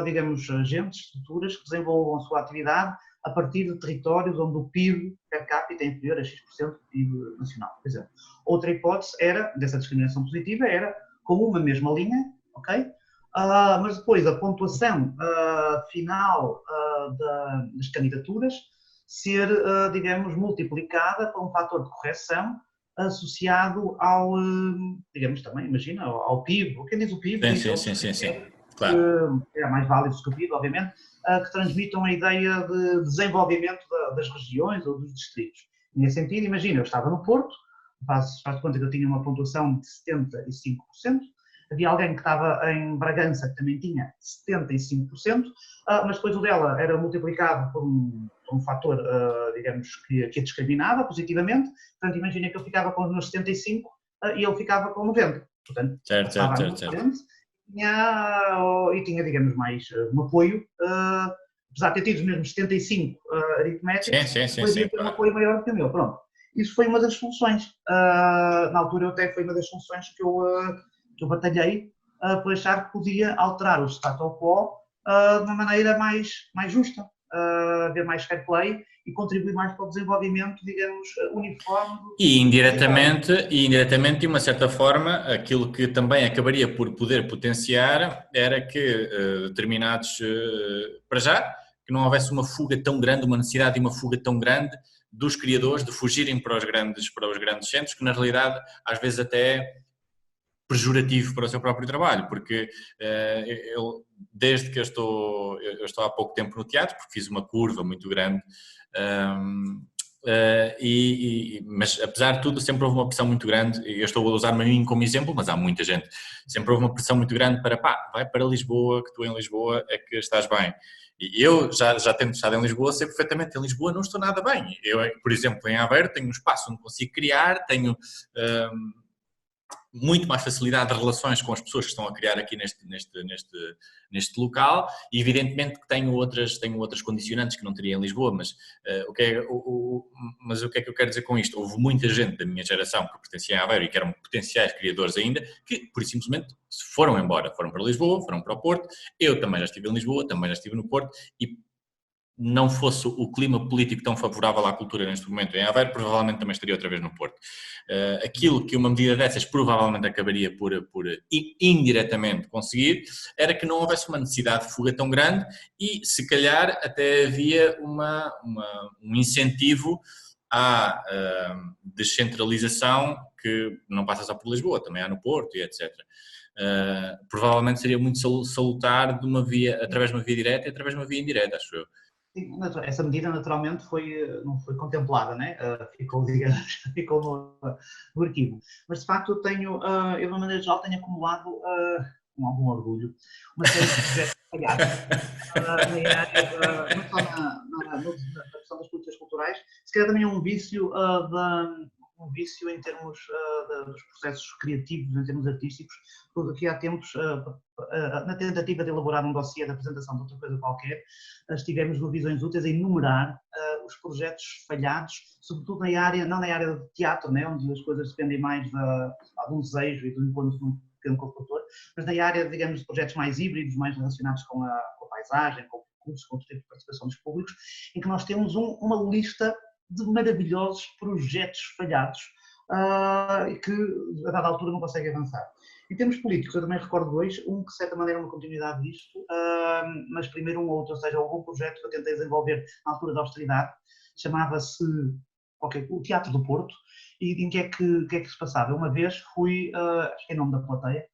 digamos, agentes, estruturas que desenvolvam a sua atividade a partir de territórios onde o PIB per capita é inferior a X% do PIB nacional, por exemplo. Outra hipótese dessa discriminação positiva era com uma mesma linha, ok? Mas depois a pontuação final das candidaturas ser, digamos, multiplicada por um fator de correção associado ao, digamos, também, imagina, ao PIB. Quem diz o PIB? Sim. Claro. É mais válido que o PIB, obviamente, que transmitam a ideia de desenvolvimento das regiões ou dos distritos. Nesse sentido, imagina, eu estava no Porto, faz de conta que eu tinha uma pontuação de 75%, havia alguém que estava em Bragança que também tinha 75%, mas depois o dela era multiplicado por um fator, digamos, que a discriminava positivamente. Portanto, imagina que eu ficava com os meus 75 e ele ficava com 90. Portanto, certo. E tinha, digamos, mais um apoio, apesar de ter tido os mesmos 75 aritméticos, depois ia ter um apoio maior do que o meu. Pronto. Isso foi uma das soluções. Na altura, até foi uma das soluções que eu batalhei por achar que podia alterar o status quo de uma maneira mais justa, haver mais fair play e contribuir mais para o desenvolvimento, digamos, uniforme. E indiretamente, de uma certa forma, aquilo que também acabaria por poder potenciar era que determinados, para já, que não houvesse uma fuga tão grande, uma necessidade de uma fuga tão grande dos criadores de fugirem para os grandes centros, que na realidade às vezes até é pejorativo para o seu próprio trabalho, porque desde que eu estou há pouco tempo no teatro, porque fiz uma curva muito grande, mas apesar de tudo sempre houve uma pressão muito grande, eu estou a usar-me a mim como exemplo, mas há muita gente, sempre houve uma pressão muito grande para vai para Lisboa, que tu em Lisboa é que estás bem. E eu, já tendo estado em Lisboa, sei perfeitamente, em Lisboa não estou nada bem. Eu, por exemplo, em Aveiro tenho um espaço onde consigo criar, tenho muito mais facilidade de relações com as pessoas que estão a criar aqui neste local, e evidentemente que tenho outras condicionantes que não teria em Lisboa, mas o que é que eu quero dizer com isto? Houve muita gente da minha geração que pertencia a Aveiro e que eram potenciais criadores ainda, que por isso simplesmente se foram embora, foram para Lisboa, foram para o Porto. Eu também já estive em Lisboa, também já estive no Porto, e não fosse o clima político tão favorável à cultura neste momento em Aveiro, provavelmente também estaria outra vez no Porto. Aquilo que uma medida dessas provavelmente acabaria por indiretamente conseguir era que não houvesse uma necessidade de fuga tão grande e, se calhar, até havia um incentivo à descentralização, que não passa só por Lisboa, também há no Porto e etc. Provavelmente seria muito salutar através de uma via direta e através de uma via indireta, acho eu. Sim, essa medida naturalmente não foi contemplada, né? Ficou, digamos, no arquivo. Mas de facto eu de uma maneira geral tenho acumulado, com algum orgulho, uma série de projetos falhados não só na questão das políticas culturais, se calhar também é um vício em termos dos processos criativos, em termos artísticos, porque aqui há tempos, na tentativa de elaborar um dossiê de apresentação de outra coisa qualquer, estivemos no Visões Úteis a enumerar os projetos falhados, sobretudo não na área de teatro, né, onde as coisas dependem mais de um desejo e do encontro de um pequeno construtor, mas na área, digamos, de projetos mais híbridos, mais relacionados com a paisagem, com recursos, com o tipo de participação dos públicos, em que nós temos uma lista de maravilhosos projetos falhados e que, a dada altura, não conseguem avançar. Em termos políticos, eu também recordo dois, que de certa maneira é uma continuidade disto, mas primeiro um outro, ou seja, houve um projeto que eu tentei desenvolver na altura da austeridade, chamava-se o Teatro do Porto, e em que é que se passava? Uma vez fui, acho que é em nome da plateia,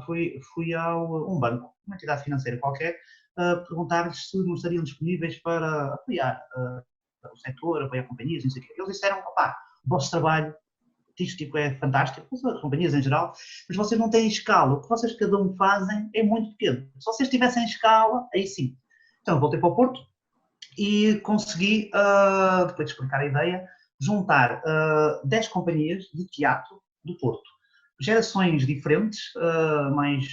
fui a um banco, uma entidade financeira qualquer, perguntar-lhes se não estariam disponíveis para apoiar o setor, apoiar companhias, não sei o quê. Eles disseram, o vosso trabalho artístico é fantástico, as companhias em geral, mas vocês não têm escala, o que vocês cada um fazem é muito pequeno. Se vocês tivessem escala, aí sim. Então voltei para o Porto e consegui, depois de explicar a ideia, juntar 10 companhias de teatro do Porto. Gerações diferentes, mais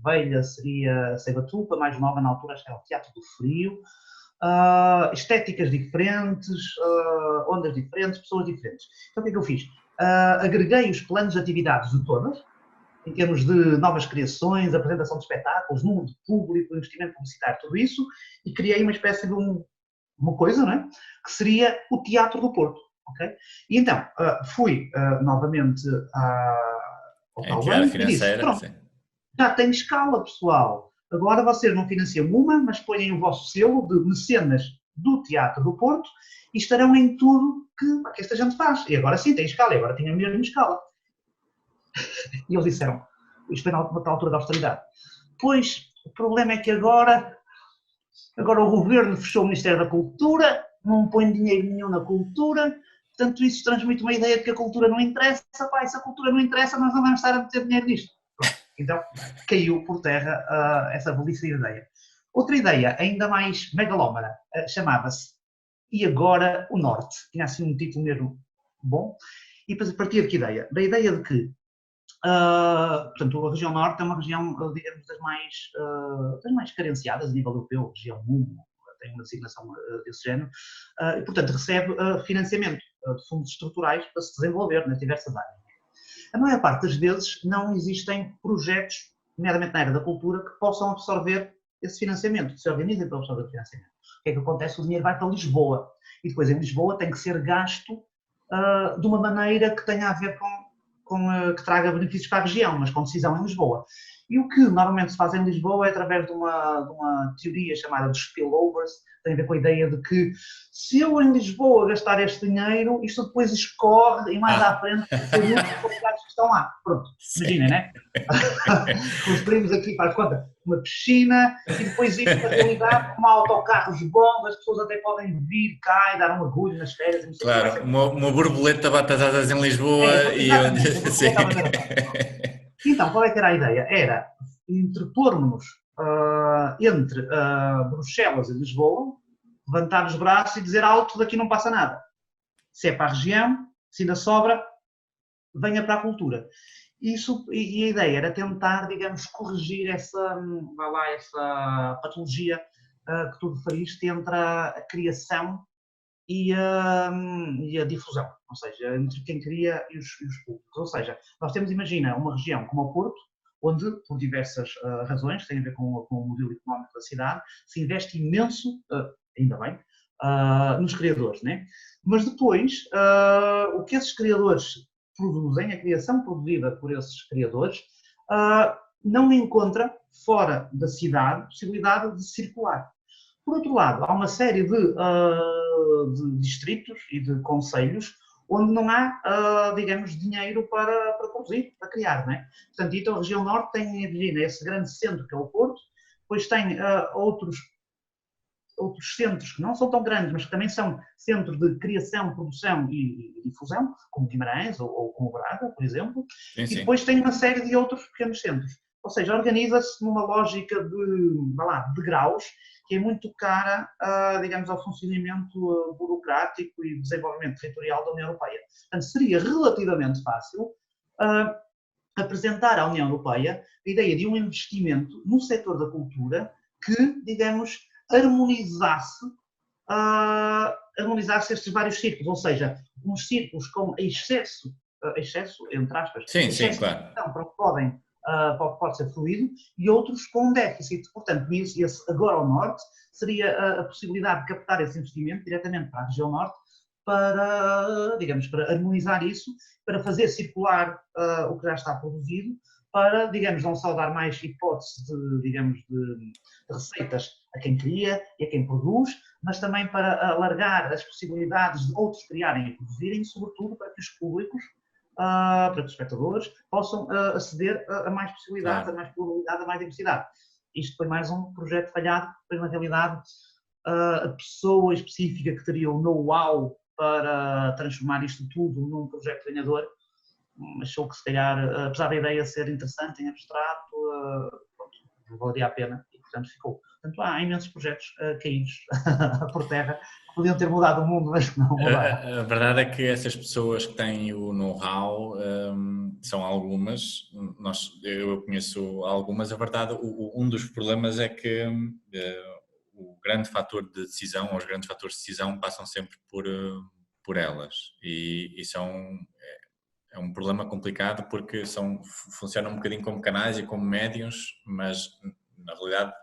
velha seria a Seibatupa, mais nova na altura acho que era o Teatro do Frio, estéticas diferentes, ondas diferentes, pessoas diferentes. Então o que é que eu fiz? Agreguei os planos de atividades de todas, em termos de novas criações, apresentação de espetáculos, número de público, investimento publicitário, tudo isso, e criei uma espécie de uma coisa, não é? Que seria o Teatro do Porto. Okay? E então, fui novamente ao tal banco e disse, pronto, já tem escala, pessoal. Agora vocês não financiam uma, mas põem o vosso selo de mecenas do Teatro do Porto e estarão em tudo que esta gente faz. E agora sim, tem escala, e agora tem a mesma escala. E eles disseram, isto foi na altura da austeridade. Pois, o problema é que agora o governo fechou o Ministério da Cultura, não põe dinheiro nenhum na cultura, portanto isso transmite uma ideia de que a cultura não interessa. Se a cultura não interessa, nós não vamos estar a meter dinheiro nisto. Então, caiu por terra essa belíssima ideia. Outra ideia, ainda mais megalómana, chamava-se E Agora o Norte. Tinha assim um título mesmo bom. E partia de que ideia? Da ideia de que, portanto, a região Norte é uma região, digamos, das mais carenciadas a nível europeu, região 1, tem uma designação desse género, e, portanto, recebe financiamento de fundos estruturais para se desenvolver nas diversas áreas. A maior parte das vezes não existem projetos, nomeadamente na área da cultura, que possam absorver esse financiamento, que se organizem para absorver o financiamento. O que é que acontece? O dinheiro vai para Lisboa e depois em Lisboa tem que ser gasto de uma maneira que tenha a ver que traga benefícios para a região, mas com decisão em Lisboa. E o que normalmente se faz em Lisboa é através de uma teoria chamada de spillovers, tem a ver com a ideia de que se eu em Lisboa gastar este dinheiro, isto depois escorre e mais à frente produtos qualidades que estão lá. Pronto, imaginem, né? Construímos aqui, faz conta, uma piscina e depois isto na realidade, como há autocarros bons, as pessoas até podem vir cá e dar um mergulho nas férias. Não sei Claro, uma borboleta bate as asas em Lisboa e onde... Sim. Então, qual é que era a ideia? Era interpormos-nos entre Bruxelas e Lisboa, levantar os braços e dizer alto, daqui não passa nada. Se é para a região, se ainda sobra, venha para a cultura. E a ideia era tentar, digamos, corrigir essa patologia que tu referiste entre a criação e a difusão, ou seja, entre quem cria e os públicos. Ou seja, nós temos, imagina, uma região como o Porto, onde, por diversas razões, tem a ver com o modelo económico da cidade, se investe imenso, ainda bem, nos criadores, né? Mas depois, o que esses criadores produzem, a criação produzida por esses criadores, não encontra, fora da cidade, possibilidade de circular. Por outro lado, há uma série de distritos e de concelhos onde não há, digamos, dinheiro para produzir, para criar, não é? Portanto, então a região norte tem, imagina, esse grande centro que é o Porto, depois tem outros centros que não são tão grandes, mas que também são centros de criação, produção e difusão, como Guimarães ou como Braga, por exemplo, Sim, sim. E depois tem uma série de outros pequenos centros. Ou seja, organiza-se numa lógica de graus, que é muito cara, digamos, ao funcionamento burocrático e desenvolvimento territorial da União Europeia. Portanto, seria relativamente fácil apresentar à União Europeia a ideia de um investimento no setor da cultura que, digamos, harmonizasse estes vários círculos, ou seja, uns círculos com excesso, entre aspas, sim, excesso claro. de produção pode ser fluido, e outros com déficit. Portanto, esse agora ao norte seria a possibilidade de captar esse investimento diretamente para a região norte para, digamos, para harmonizar isso, para fazer circular o que já está produzido, para, digamos, não só dar mais hipótese de receitas a quem cria e a quem produz, mas também para alargar as possibilidades de outros criarem e produzirem, sobretudo para que os públicos, para que os espectadores possam aceder a mais possibilidades, claro, a mais probabilidade, a mais diversidade. Isto foi mais um projeto falhado, pois na realidade a pessoa específica que teria o know-how para transformar isto tudo num projeto ganhador, achou que se calhar, apesar da ideia ser interessante em abstrato, não valeria a pena e portanto ficou. Portanto há imensos projetos caídos por terra, que podiam ter mudado o mundo, mas que não mudaram. A verdade é que essas pessoas que têm o know-how são algumas, eu conheço algumas, a verdade, um dos problemas é que o grande fator de decisão, ou os grandes fatores de decisão passam sempre por elas e são... É um problema complicado porque funcionam um bocadinho como canais e como médiuns, mas na realidade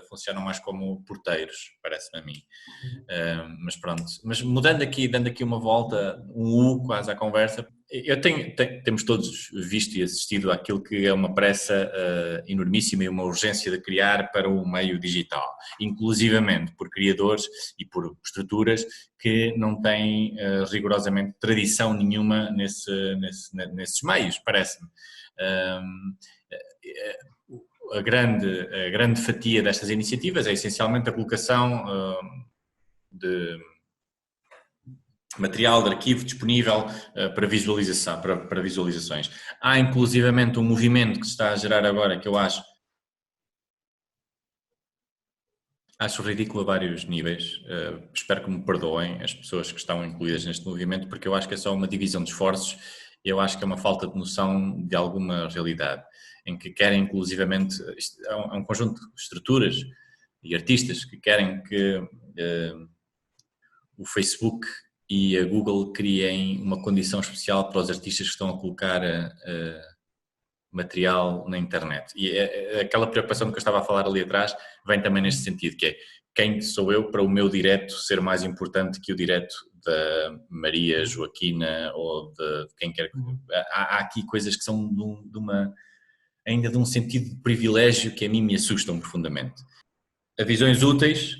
funcionam mais como porteiros, parece-me a mim. Mas pronto, mas mudando aqui, dando aqui uma volta, quase à conversa, temos todos visto e assistido àquilo que é uma pressa enormíssima e uma urgência de criar para o meio digital, inclusivamente por criadores e por estruturas que não têm rigorosamente tradição nenhuma nesses meios, parece-me. A grande fatia destas iniciativas é essencialmente a colocação de material de arquivo disponível para visualizações. Há inclusivamente um movimento que se está a gerar agora que eu acho ridículo a vários níveis. Espero que me perdoem as pessoas que estão incluídas neste movimento, porque eu acho que é só uma divisão de esforços e eu acho que é uma falta de noção de alguma realidade, em que querem inclusivamente, é um conjunto de estruturas e artistas que querem que o Facebook e a Google criem uma condição especial para os artistas que estão a colocar material na internet. E aquela preocupação que eu estava a falar ali atrás vem também neste sentido, que é quem sou eu para o meu direto ser mais importante que o direto da Maria Joaquina ou de quem quer que... Há aqui coisas que são de uma... ainda de um sentido de privilégio que a mim me assustam profundamente. A Visões Úteis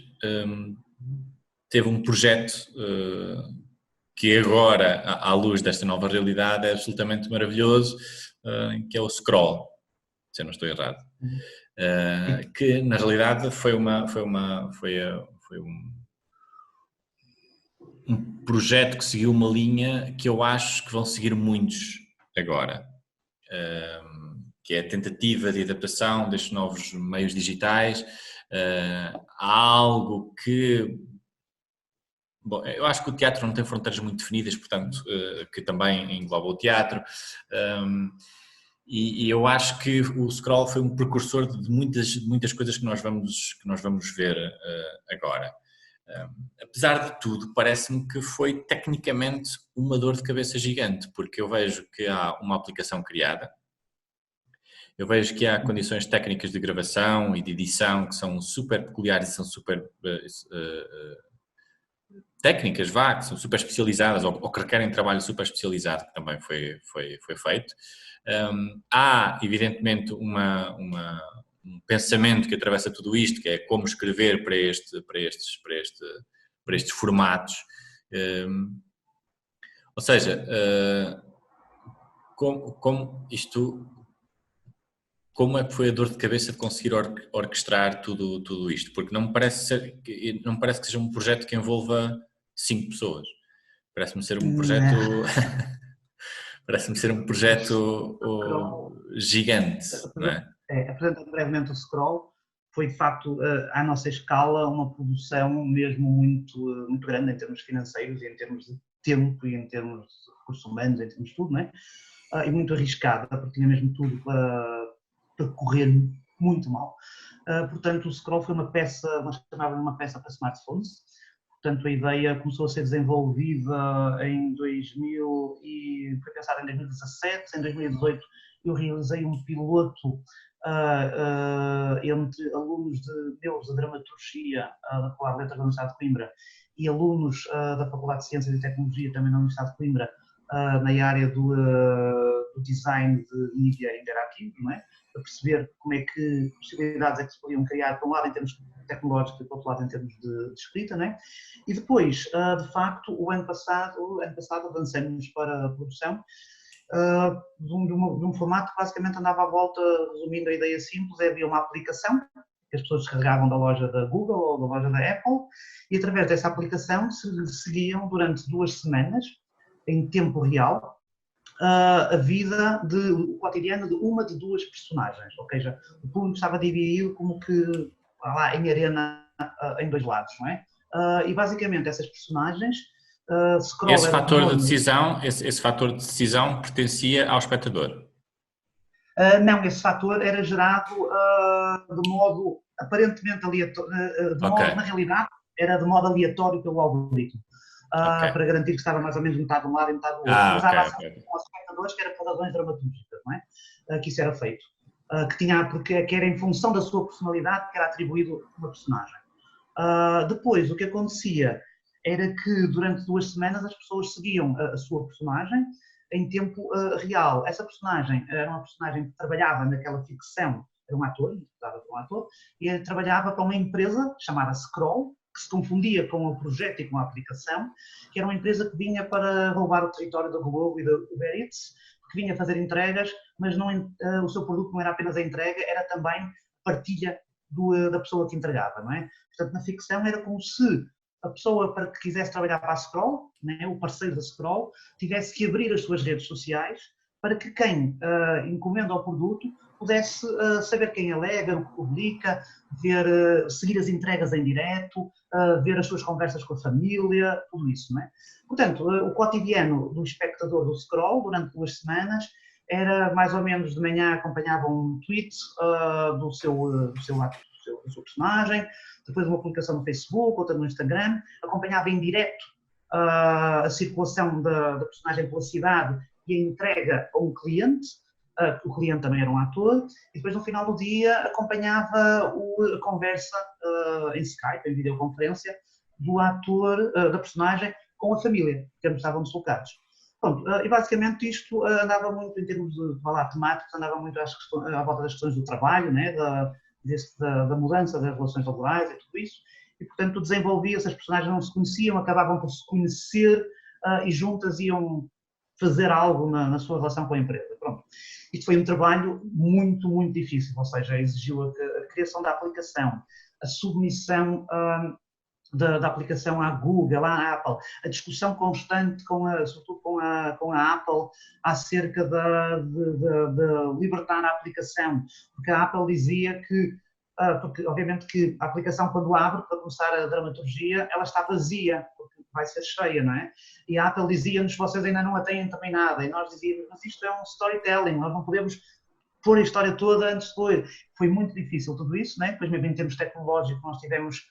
teve um projeto que agora, à luz desta nova realidade, é absolutamente maravilhoso, que é o Scroll, se eu não estou errado. Que na realidade foi um projeto que seguiu uma linha que eu acho que vão seguir muitos agora, que é a tentativa de adaptação destes novos meios digitais a algo que... Bom, eu acho que o teatro não tem fronteiras muito definidas, portanto, que também engloba o teatro, e eu acho que o Scroll foi um precursor de muitas coisas que nós vamos ver agora. Apesar de tudo, parece-me que foi tecnicamente uma dor de cabeça gigante, porque eu vejo que há uma aplicação criada, eu vejo que há condições técnicas de gravação e de edição que são super peculiares e são super técnicas, que são super especializadas ou que requerem trabalho super especializado, que também foi feito. Há, evidentemente, um pensamento que atravessa tudo isto, que é como escrever para estes formatos. Ou seja, como é que foi a dor de cabeça de conseguir orquestrar tudo isto? Porque não me parece que seja um projeto que envolva 5 pessoas. Parece-me ser um projeto... Parece-me ser um projeto gigante, não é? Apresentando brevemente o Scroll, foi de facto, à nossa escala, uma produção mesmo muito grande em termos financeiros e em termos de tempo e em termos de recursos humanos, em termos de tudo, não é? E muito arriscada, porque tinha mesmo tudo para correr muito mal. Portanto, o Scroll foi uma peça, nós chamávamos uma peça para smartphones. Portanto, a ideia começou a ser desenvolvida em 2000 e foi pensada em 2017. Em 2018 eu realizei um piloto entre alunos meus de dramaturgia da Faculdade de Letras da Universidade de Coimbra e alunos da Faculdade de Ciências e Tecnologia também da Universidade de Coimbra na área do design de mídia interativo, não é? Para perceber como é que possibilidades é que se podiam criar, por um lado em termos tecnológicos e por outro lado em termos de escrita, não é? E depois, de facto, o ano passado avançamos para a produção de um formato que basicamente andava à volta, resumindo a ideia simples, havia uma aplicação que as pessoas descarregavam da loja da Google ou da loja da Apple e através dessa aplicação seguiam durante 2 semanas, em tempo real, a vida, o cotidiano de uma de 2 personagens, ou seja, o público estava dividido como que lá em arena em 2 lados, não é? E basicamente essas personagens... Esse fator de decisão pertencia ao espectador? Não, esse fator era gerado de modo aparentemente aleatório, na realidade era de modo aleatório pelo algoritmo. Para garantir que estava mais ou menos metade de um lado e metade do outro. Mas há aos espectadores que era por razões dramatúrgicas, não é? Que isso era feito. Que era em função da sua personalidade que era atribuído uma personagem. Depois, o que acontecia era que durante 2 semanas as pessoas seguiam a sua personagem em tempo real. Essa personagem era uma personagem que trabalhava naquela ficção, era um ator, interpretado por um ator, e ele trabalhava para uma empresa chamada Scroll, que se confundia com o projeto e com a aplicação, que era uma empresa que vinha para roubar o território da Globo e da Uber Eats, que vinha fazer entregas, mas o seu produto não era apenas a entrega, era também partilha da pessoa que entregava, não é? Portanto, na ficção era como se a pessoa para que quisesse trabalhar para a Scroll, né, o parceiro da Scroll, tivesse que abrir as suas redes sociais para que quem encomenda o produto pudesse saber quem ele é, ver o que publica, seguir as entregas em direto, ver as suas conversas com a família, tudo isso, não é? Portanto, o cotidiano do espectador do Scroll, durante 2 semanas, era mais ou menos de manhã acompanhava um tweet do seu personagem, depois uma publicação no Facebook, outra no Instagram, acompanhava em direto a circulação da personagem pela cidade e a entrega a um cliente, o cliente também era um ator, e depois no final do dia acompanhava a conversa em Skype, em videoconferência, do ator, da personagem com a família, que ambos estavam deslocados. Pronto, e basicamente isto andava muito em termos de temáticos, andava muito à volta das questões do trabalho, né, da mudança das relações laborais e tudo isso, e portanto desenvolvia-se, as personagens não se conheciam, acabavam por se conhecer e juntas iam fazer algo na sua relação com a empresa. Pronto. Isto foi um trabalho muito, muito difícil, ou seja, exigiu a criação da aplicação, a submissão da aplicação à Google, à Apple, a discussão constante, sobretudo com a Apple, acerca de libertar a aplicação, porque a Apple dizia que, porque obviamente que a aplicação quando abre, para começar a dramaturgia, ela está vazia, porque vai ser cheia, não é? E a Apple dizia-nos, vocês ainda não a têm terminada, e nós dizíamos, mas isto é um storytelling, nós não podemos pôr a história toda antes de ler. Foi muito difícil tudo isso, né? Depois mesmo em termos tecnológicos nós tivemos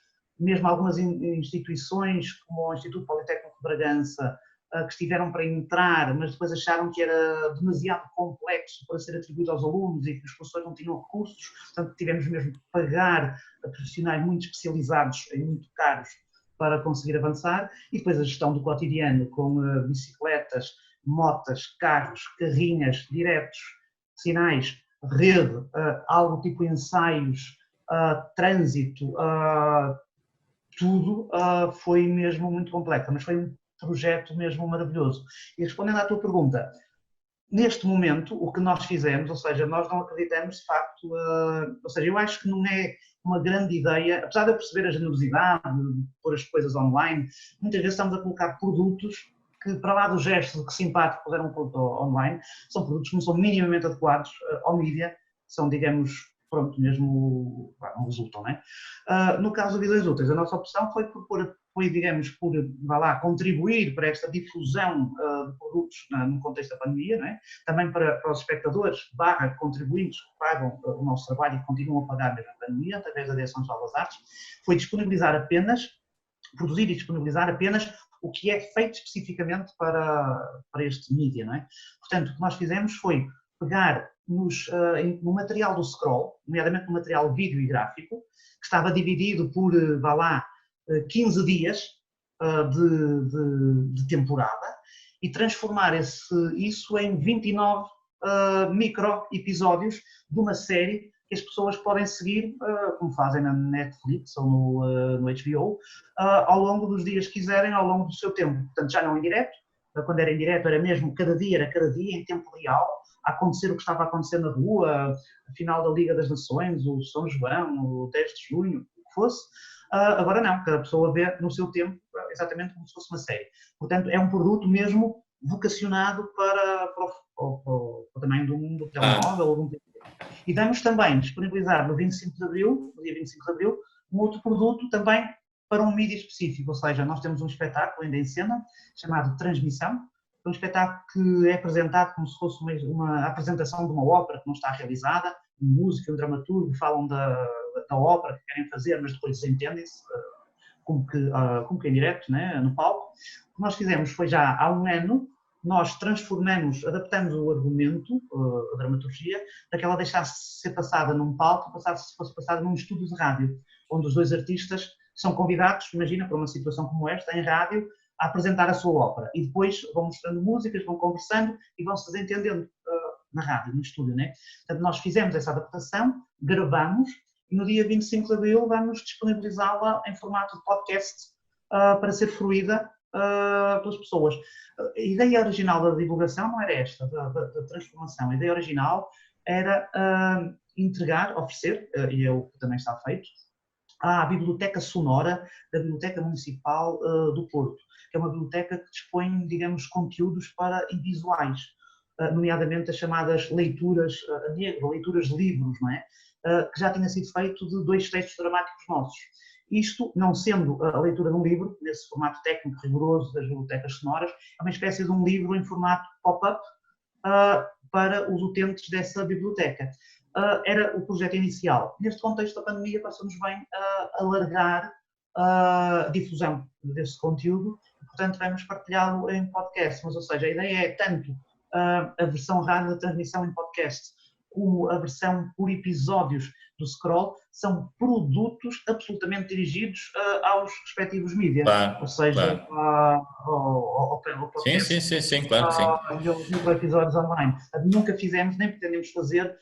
mesmo algumas instituições, como o Instituto Politécnico de Bragança, que estiveram para entrar, mas depois acharam que era demasiado complexo para ser atribuído aos alunos e que os professores não tinham recursos, portanto tivemos mesmo que pagar a profissionais muito especializados e muito caros para conseguir avançar, e depois a gestão do cotidiano com bicicletas, motas, carros, carrinhas, diretos, sinais, rede, algo tipo ensaios, trânsito, tudo foi mesmo muito complexo, mas foi um projeto mesmo maravilhoso. E respondendo à tua pergunta, neste momento o que nós fizemos, ou seja, nós não acreditamos de facto, ou seja, eu acho que não é uma grande ideia, apesar de eu perceber a generosidade de pôr as coisas online, muitas vezes estamos a colocar produtos que, para lá do gesto de que simpático puseram um produto online, são produtos que não são minimamente adequados ao mídia, são, digamos, pronto, mesmo não resultam, não é? No caso de Visões Úteis, a nossa opção foi, digamos, por, contribuir para esta difusão de produtos no contexto da pandemia, não é? Também para os espectadores, contribuintes que pagam o nosso trabalho e continuam a pagar mesmo a pandemia, através da Direção-Geral das Artes, foi produzir e disponibilizar apenas o que é feito especificamente para este mídia, não é? Portanto, o que nós fizemos foi pegar no material do Scroll, nomeadamente no material vídeo e gráfico, que estava dividido por, 15 dias de temporada, e transformar isso em 29 micro-episódios de uma série que as pessoas podem seguir, como fazem na Netflix ou no HBO, ao longo dos dias que quiserem, ao longo do seu tempo. Portanto, já não em direto, quando era em direto era mesmo cada dia, em tempo real, a acontecer o que estava a acontecer na rua, a final da Liga das Nações, o São João, o 10 de junho, o que fosse. Agora não, cada pessoa vê no seu tempo exatamente como se fosse uma série. Portanto, é um produto mesmo vocacionado para o tamanho do telemóvel ou de um PC. E vamos também disponibilizar no dia 25 de Abril, um outro produto também para um mídia específico, ou seja, nós temos um espetáculo ainda em cena, chamado Transmissão, um espetáculo que é apresentado como se fosse uma apresentação de uma ópera que não está realizada, um músico e um dramaturgo falam da ópera que querem fazer, mas depois entendem-se, como que em direto, né, no palco. O que nós fizemos foi já há um ano, nós adaptamos o argumento, a dramaturgia, para que ela deixasse ser passada num palco, fosse passada num estúdio de rádio, onde os dois artistas são convidados, imagina, para uma situação como esta, em rádio, a apresentar a sua ópera. E depois vão mostrando músicas, vão conversando e vão se desentendendo na rádio, no estúdio, né? Portanto, nós fizemos essa adaptação, gravamos, e no dia 25 de Abril vamos disponibilizá-la em formato de podcast para ser fruída pelas pessoas. A ideia original da divulgação não era esta, da transformação. A ideia original era oferecer, e é o que também está feito, à Biblioteca Sonora da Biblioteca Municipal do Porto, que é uma biblioteca que dispõe, digamos, conteúdos para visuais, nomeadamente as chamadas leituras leituras de livros, não é? Que já tinha sido feito de 2 textos dramáticos nossos. Isto, não sendo a leitura de um livro, nesse formato técnico rigoroso das bibliotecas sonoras, é uma espécie de um livro em formato pop-up para os utentes dessa biblioteca. Era o projeto inicial. Neste contexto da pandemia, passamos bem a alargar a difusão desse conteúdo, e, portanto, vamos partilhá-lo em podcast. Mas, ou seja, a ideia é tanto a versão rádio da transmissão em podcast, como a versão por episódios do Scroll, são produtos absolutamente dirigidos aos respectivos mídias, Claro, ou seja, claro. ao Sim, sim, podcast, sim, sim, claro que sim. aos microepisódios online. Nunca fizemos, nem pretendemos fazer,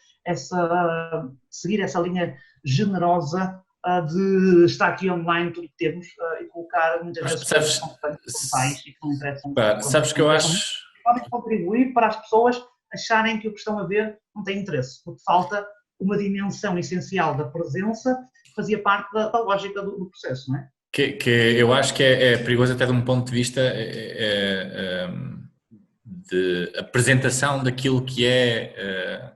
seguir essa linha generosa de estar aqui online tudo que temos e colocar muitas Mas vezes coisas sabes, que são frontais e que não interessam. pá, sabes que eu acho. Podem contribuir para as pessoas acharem que o que estão a ver não tem interesse, porque falta uma dimensão essencial da presença que fazia parte da lógica do processo, não é? Que eu acho que é perigoso até de um ponto de vista de apresentação daquilo que é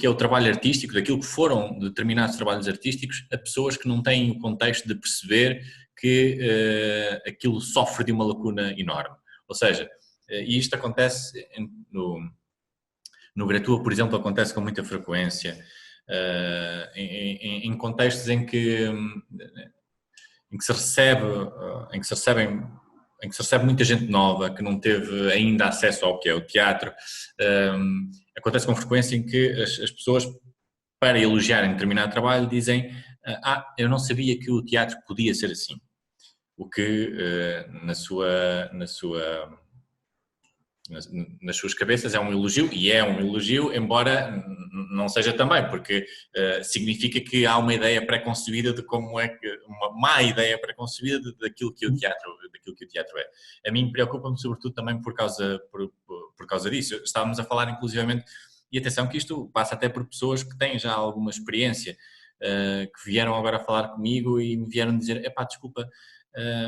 o trabalho artístico, daquilo que foram determinados trabalhos artísticos, a pessoas que não têm o contexto de perceber que aquilo sofre de uma lacuna enorme. Ou seja, e isto acontece no Gratua, por exemplo, acontece com muita frequência, em contextos em que se recebe muita gente nova que não teve ainda acesso ao que é o teatro. Acontece com frequência em que as pessoas, para elogiarem determinado trabalho, dizem: eu não sabia que o teatro podia ser assim. O que nas suas cabeças é um elogio, e é um elogio, embora não seja também, porque significa que há uma ideia pré-concebida de como é que, uma má ideia pré-concebida daquilo que o teatro é. A mim preocupa-me sobretudo também por causa disso. Estávamos a falar inclusivamente, e atenção que isto passa até por pessoas que têm já alguma experiência, que vieram agora falar comigo e me vieram dizer: desculpa,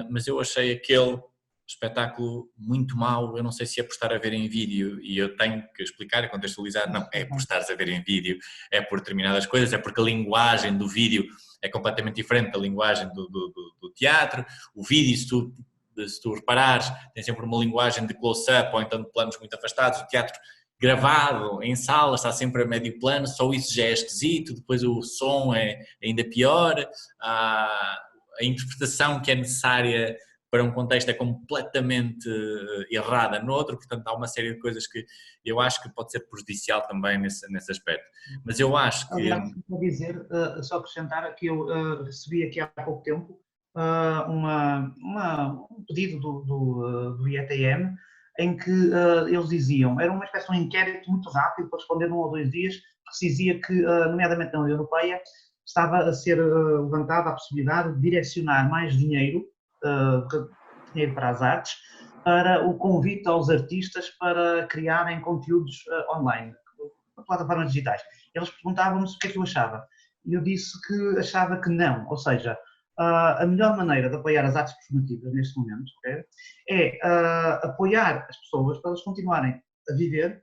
mas eu achei aquele espetáculo muito mau, eu não sei se é por estar a ver em vídeo, e eu tenho que explicar e contextualizar. Não, é por estares a ver em vídeo, é por determinadas coisas, é porque a linguagem do vídeo é completamente diferente da linguagem do teatro. O vídeo, se tu reparares, tem sempre uma linguagem de close-up ou então de planos muito afastados. O teatro gravado em sala está sempre a médio plano, só isso já é esquisito. Depois o som é ainda pior, a interpretação que é necessária para um contexto é completamente errada no outro, portanto há uma série de coisas que eu acho que pode ser prejudicial também nesse aspecto. Mas eu acho que... Aliás, vou dizer, só acrescentar que eu recebi aqui há pouco tempo um pedido do IETM em que eles diziam, era uma espécie de um inquérito muito rápido para responder num ou 2 dias, que se dizia que, nomeadamente na União Europeia, estava a ser levantada a possibilidade de direcionar mais dinheiro para as artes, para o convite aos artistas para criarem conteúdos online, plataformas digitais. Eles perguntavam-me o que é que eu achava. E eu disse que achava que não, ou seja, a melhor maneira de apoiar as artes performativas neste momento, okay, é apoiar as pessoas para elas continuarem a viver,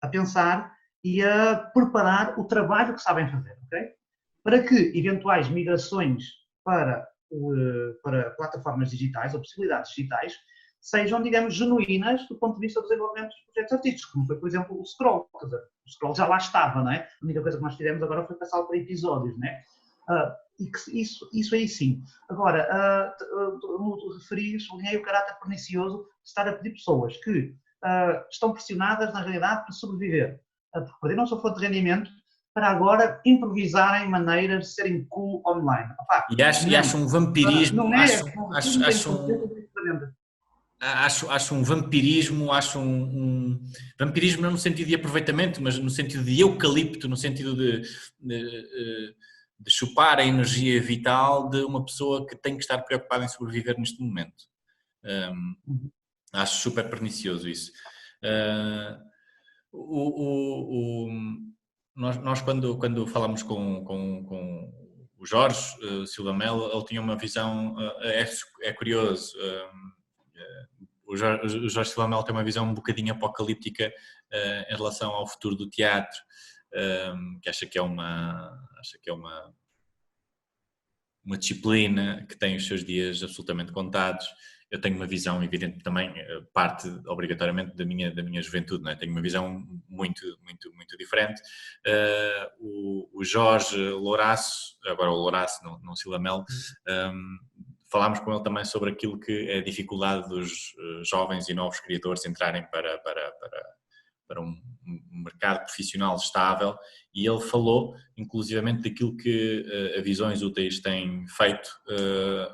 a pensar e a preparar o trabalho que sabem fazer, okay? Para que eventuais migrações para plataformas digitais ou possibilidades digitais sejam, digamos, genuínas do ponto de vista do desenvolvimento dos projetos artísticos, como foi, por exemplo, o Scroll. Quer dizer, o Scroll já lá estava, não é? A única coisa que nós fizemos agora foi passá-lo para episódios, não é? E que isso aí sim. Agora, no referi, sublinhei o caráter pernicioso de estar a pedir pessoas que estão pressionadas, na realidade, para sobreviver, porque perderam a sua fonte de rendimento, para agora improvisarem maneiras de serem cool online. Opa, e acho um vampirismo, não é, acho um vampirismo, vampirismo não no sentido de aproveitamento, mas no sentido de eucalipto, no sentido de chupar a energia vital de uma pessoa que tem que estar preocupada em sobreviver neste momento. Acho super pernicioso isso. Nós quando falamos com o Jorge Silva Melo, ele tinha uma visão, é curioso, o Jorge Silva Melo tem uma visão um bocadinho apocalíptica em relação ao futuro do teatro, que acha que é uma disciplina que tem os seus dias absolutamente contados. Eu tenho uma visão, evidente, também parte obrigatoriamente da minha juventude, não é? Tenho uma visão muito diferente. O Jorge Louraço, agora o Louraço, não Silva Melo, falámos com ele também sobre aquilo que é a dificuldade dos jovens e novos criadores entrarem para um mercado profissional estável, e ele falou inclusivamente daquilo que a Visões Úteis tem feito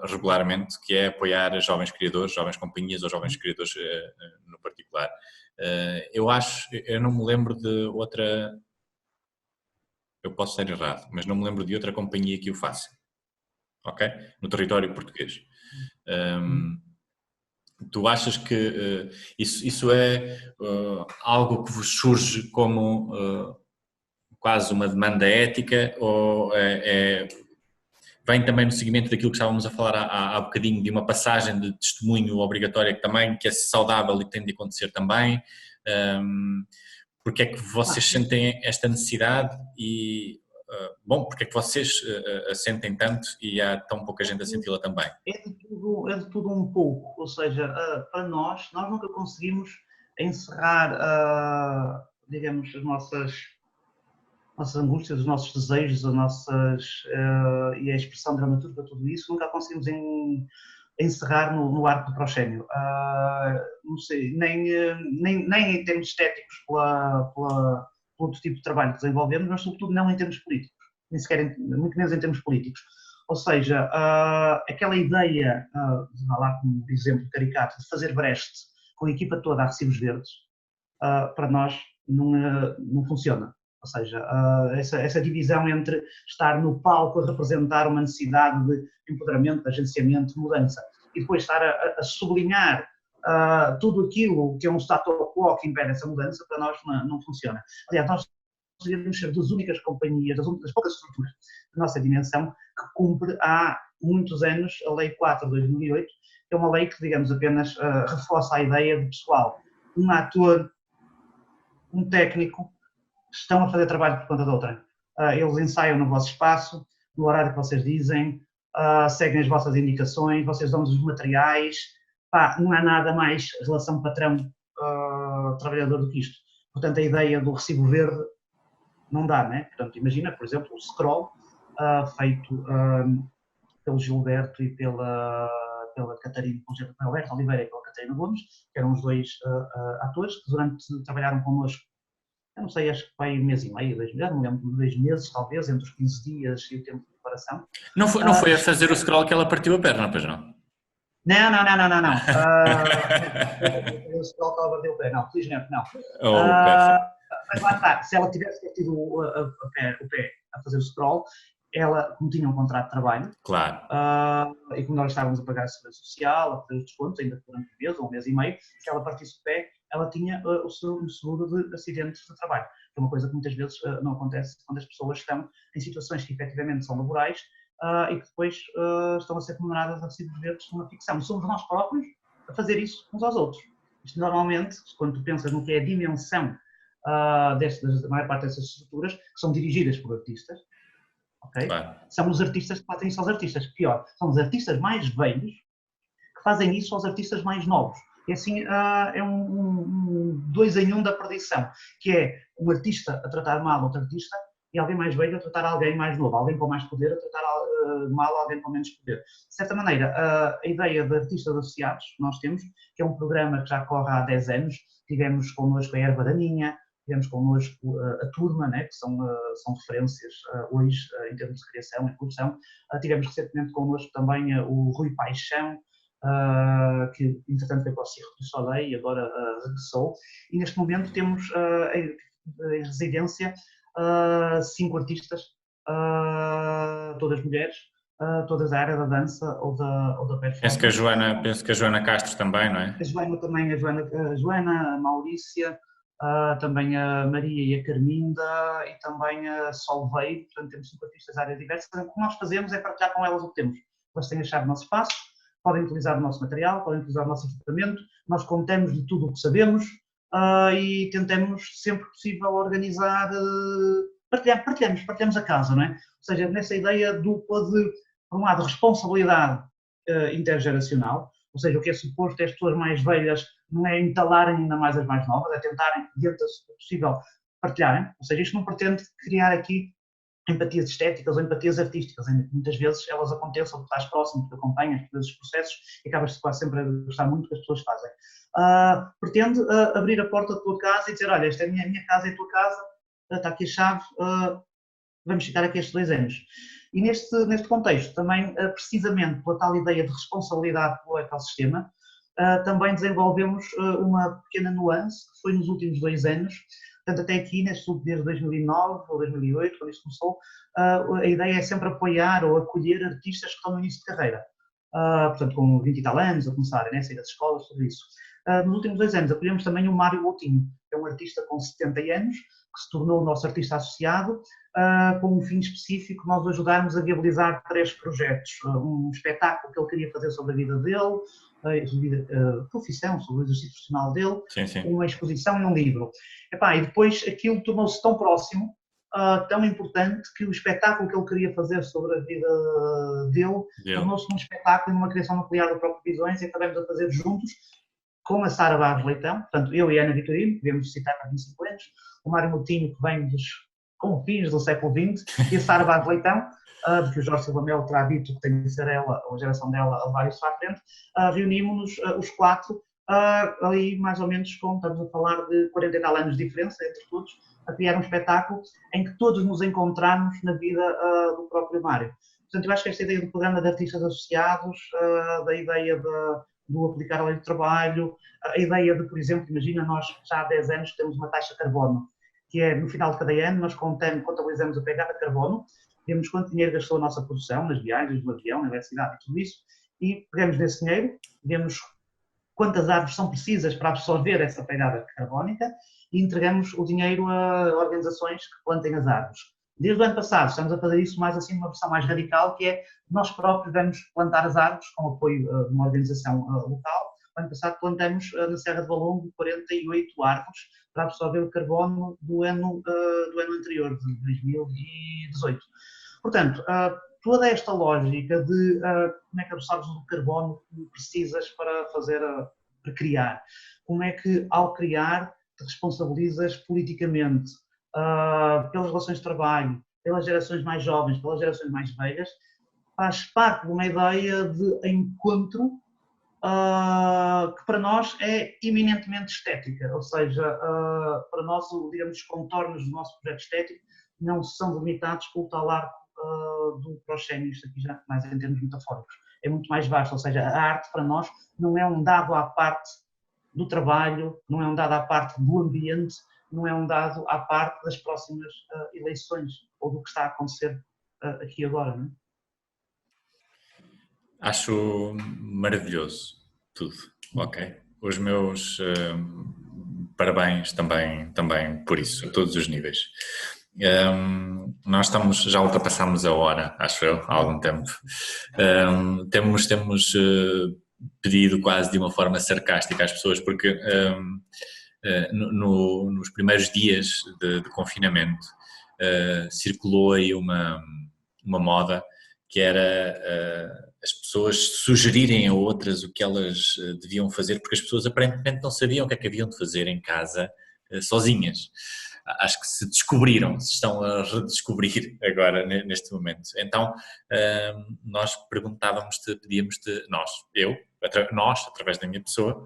regularmente, que é apoiar jovens criadores, jovens companhias ou jovens criadores no particular. Eu não me lembro de outra, eu posso estar errado, mas não me lembro de outra companhia que o faça, ok? No território português. Tu achas que isso é algo que vos surge como quase uma demanda ética, ou vem também no seguimento daquilo que estávamos a falar há bocadinho, de uma passagem de testemunho obrigatória que é saudável e que tem de acontecer também? Porque é que vocês sentem esta necessidade e, porque é que vocês a sentem tanto e há tão pouca gente a senti-la também? É de tudo um pouco, ou seja, para nós nunca conseguimos encerrar, digamos, as nossas angústias, os nossos desejos, e a expressão dramaturga, tudo isso, nunca conseguimos encerrar no arco do proscénio. Não sei, nem em termos estéticos pelo outro tipo de trabalho que desenvolvemos, mas sobretudo não em termos políticos, nem sequer, muito menos em termos políticos. Ou seja, aquela ideia, lá como exemplo caricato, de fazer Brecht com a equipa toda a recibos verdes, para nós não funciona. Ou seja, essa divisão entre estar no palco a representar uma necessidade de empoderamento, de agenciamento, de mudança, e depois estar a sublinhar tudo aquilo que é um status quo que impede essa mudança, para nós não funciona. Aliás, nós devemos ser das únicas companhias, das poucas estruturas da nossa dimensão, que cumpre há muitos anos a Lei 4 de 2008, que é uma lei que, digamos, apenas reforça a ideia de pessoal, um ator, um técnico, estão a fazer trabalho por conta de outra. Eles ensaiam no vosso espaço, no horário que vocês dizem, seguem as vossas indicações, vocês dão-nos os materiais, não há nada mais relação patrão-trabalhador do que isto. Portanto, a ideia do recibo verde não dá, né? Portanto, imagina, por exemplo, o scroll feito pelo Gilberto e pela Catarina, pelo Alberto Oliveira e pela Catarina Gomes, que eram os dois atores que trabalharam connosco. Eu não sei, acho que foi um mês e meio, 2 meses, não me lembro, 2 meses talvez, entre os 15 dias e o tempo de preparação. Não foi a fazer o scroll que ela partiu a perna, pois não? Não. O scroll que ela partiu a perna, não, felizmente não. Mas lá está, se ela tivesse tido o pé a fazer o scroll, ela, como tinha um contrato de trabalho, claro. E como nós estávamos a pagar a segurança social, a fazer os descontos, ainda durante um mês ou um mês e meio, se ela partisse o pé, ela tinha o seguro de acidentes de trabalho, que é uma coisa que muitas vezes não acontece quando as pessoas estão em situações que efetivamente são laborais e que depois estão a ser remuneradas a recibos verdes numa ficção. Somos nós próprios a fazer isso uns aos outros. Isto normalmente, quando tu pensas no que é a dimensão da maior parte dessas estruturas, que são dirigidas por artistas, okay? Claro. São os artistas que fazem isso aos artistas. Pior, são os artistas mais velhos que fazem isso aos artistas mais novos. E assim, é um 2 em 1 da perdição, que é um artista a tratar mal outro artista e alguém mais velho a tratar alguém mais novo, alguém com mais poder a tratar mal alguém com menos poder. De certa maneira, a ideia de artistas associados que nós temos, que é um programa que já corre há 10 anos, tivemos connosco a Erva Daninha, tivemos connosco a Turma, né, que são referências hoje em termos de criação e produção, tivemos recentemente connosco também o Rui Paixão, que entretanto veio para o Circo du Soleil e agora regressou, e neste momento temos em residência 5 artistas, todas mulheres, todas da área da dança ou da performance. Penso que a Joana Castro também, não é? A Joana também, a Joana, a Maurícia, também a Maria e a Carminda e também a Solveig, portanto temos 5 artistas da área diversa. O que nós fazemos é partilhar com elas o que temos. Elas têm a chave do nosso espaço, podem utilizar o nosso material, podem utilizar o nosso equipamento, nós contamos de tudo o que sabemos e tentamos sempre que possível organizar, partilhamos a casa, não é? Ou seja, nessa ideia dupla de, por um lado, responsabilidade intergeracional, ou seja, o que é suposto é as pessoas mais velhas não é entalarem ainda mais as mais novas, é tentarem, dentro do possível, partilharem, ou seja, isto não pretende criar aqui empatias estéticas ou empatias artísticas, ainda que muitas vezes elas aconteçam porque estás próximo, porque acompanhas todos os processos e acabas quase sempre a gostar muito do que as pessoas fazem. pretende abrir a porta da tua casa e dizer, olha, esta é a minha casa, é a tua casa, está aqui a chave, vamos ficar aqui estes 2 anos. E neste contexto, também, precisamente pela tal ideia de responsabilidade pelo ecossistema, também desenvolvemos uma pequena nuance, que foi nos últimos 2 anos, portanto até aqui, desde 2009 ou 2008, quando isto começou, a ideia é sempre apoiar ou acolher artistas que estão no início de carreira, portanto com 20 e tal anos, a começarem, né, a sair das escolas, tudo isso. Nos últimos 2 anos acolhemos também o Mário Moutinho, que é um artista com 70 anos, que se tornou o nosso artista associado, com um fim específico, nós o ajudarmos a viabilizar 3 projetos. Um espetáculo que ele queria fazer sobre a vida dele, a profissão, sobre o exercício profissional dele, Sim. uma exposição e um livro. E depois aquilo tornou-se tão próximo, tão importante, que o espetáculo que ele queria fazer sobre a vida dele tornou-se num espetáculo e numa criação nuclear do próprio Visões, e acabamos a fazer juntos, com a Sara Barros Leitão, portanto eu e a Ana Vitorino, que devemos citar para 25 anos, o Mário Moutinho, que vem dos confins do século XX, e a Sara Barros Leitão, de que o Jorge Silva Melo terá dito que tem de ser ela, ou a geração dela, a levar isso à frente. Reunimos-nos os 4, ali mais ou menos, estamos a falar de 40 e tal anos de diferença entre todos, a criar um espetáculo em que todos nos encontramos na vida do próprio Mário. Portanto, eu acho que esta ideia do programa de artistas associados, da ideia do aplicar a lei do trabalho, a ideia de, por exemplo, imagina, nós já há 10 anos temos uma taxa de carbono, que é no final de cada ano nós contabilizamos a pegada de carbono, vemos quanto dinheiro gastou a nossa produção nas viagens, no avião, na eletricidade e tudo isso, e pegamos nesse dinheiro, vemos quantas árvores são precisas para absorver essa pegada carbónica e entregamos o dinheiro a organizações que plantem as árvores. Desde o ano passado estamos a fazer isso mais assim, numa versão mais radical, que é nós próprios vamos plantar as árvores com apoio de uma organização local. No ano passado plantamos na Serra de Valongo 48 árvores para absorver o carbono do ano anterior, de 2018. Portanto, toda esta lógica de como é que absorves o carbono que precisas para para criar, como é que ao criar te responsabilizas politicamente, pelas relações de trabalho, pelas gerações mais jovens, pelas gerações mais velhas, faz parte de uma ideia de encontro que para nós é eminentemente estética, ou seja, para nós, digamos, os contornos do nosso projeto estético não são limitados pelo tal arco do proscénio, isto aqui já mais em termos metafóricos, é muito mais vasto, ou seja, a arte para nós não é um dado à parte do trabalho, não é um dado à parte do ambiente, não é um dado à parte das próximas eleições ou do que está a acontecer aqui agora, não é? Acho maravilhoso tudo, ok? Os meus parabéns também por isso, a todos os níveis. Nós já ultrapassámos a hora, acho eu, há algum tempo. Temos pedido quase de uma forma sarcástica às pessoas, porque nos primeiros dias de confinamento circulou aí uma moda que era as pessoas sugerirem a outras o que elas deviam fazer, porque as pessoas aparentemente não sabiam o que é que haviam de fazer em casa sozinhas. Acho que se descobriram, se estão a redescobrir agora neste momento. Então nós perguntávamos-te, pedíamos-te, nós, através da minha pessoa,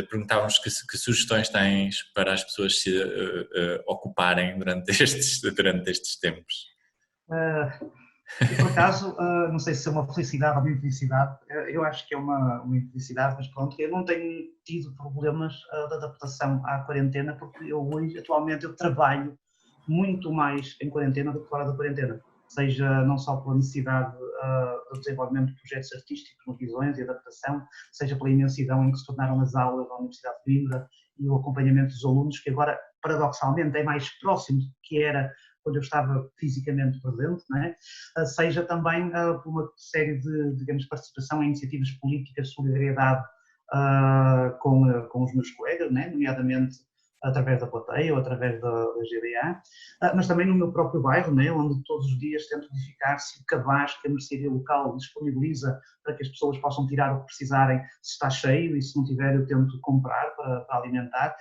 perguntávamos que sugestões tens para as pessoas se ocuparem durante estes tempos. Por acaso, não sei se é uma felicidade ou uma infelicidade, eu acho que é uma infelicidade, mas pronto, eu não tenho tido problemas de adaptação à quarentena, porque atualmente eu trabalho muito mais em quarentena do que fora da quarentena, seja não só pela necessidade do desenvolvimento de projetos artísticos no Visões e adaptação, seja pela imensidão em que se tornaram as aulas da Universidade de Coimbra e o acompanhamento dos alunos, que agora, paradoxalmente, é mais próximo do que era quando eu estava fisicamente presente, não é? Seja também por uma série de, digamos, participação em iniciativas políticas de solidariedade com os meus colegas, não é? Nomeadamente através da plateia ou através da GDA, mas também no meu próprio bairro, né, onde todos os dias tento verificar se o cabaz que a mercearia local disponibiliza para que as pessoas possam tirar o que precisarem, se está cheio, e se não tiver eu tento comprar para alimentar.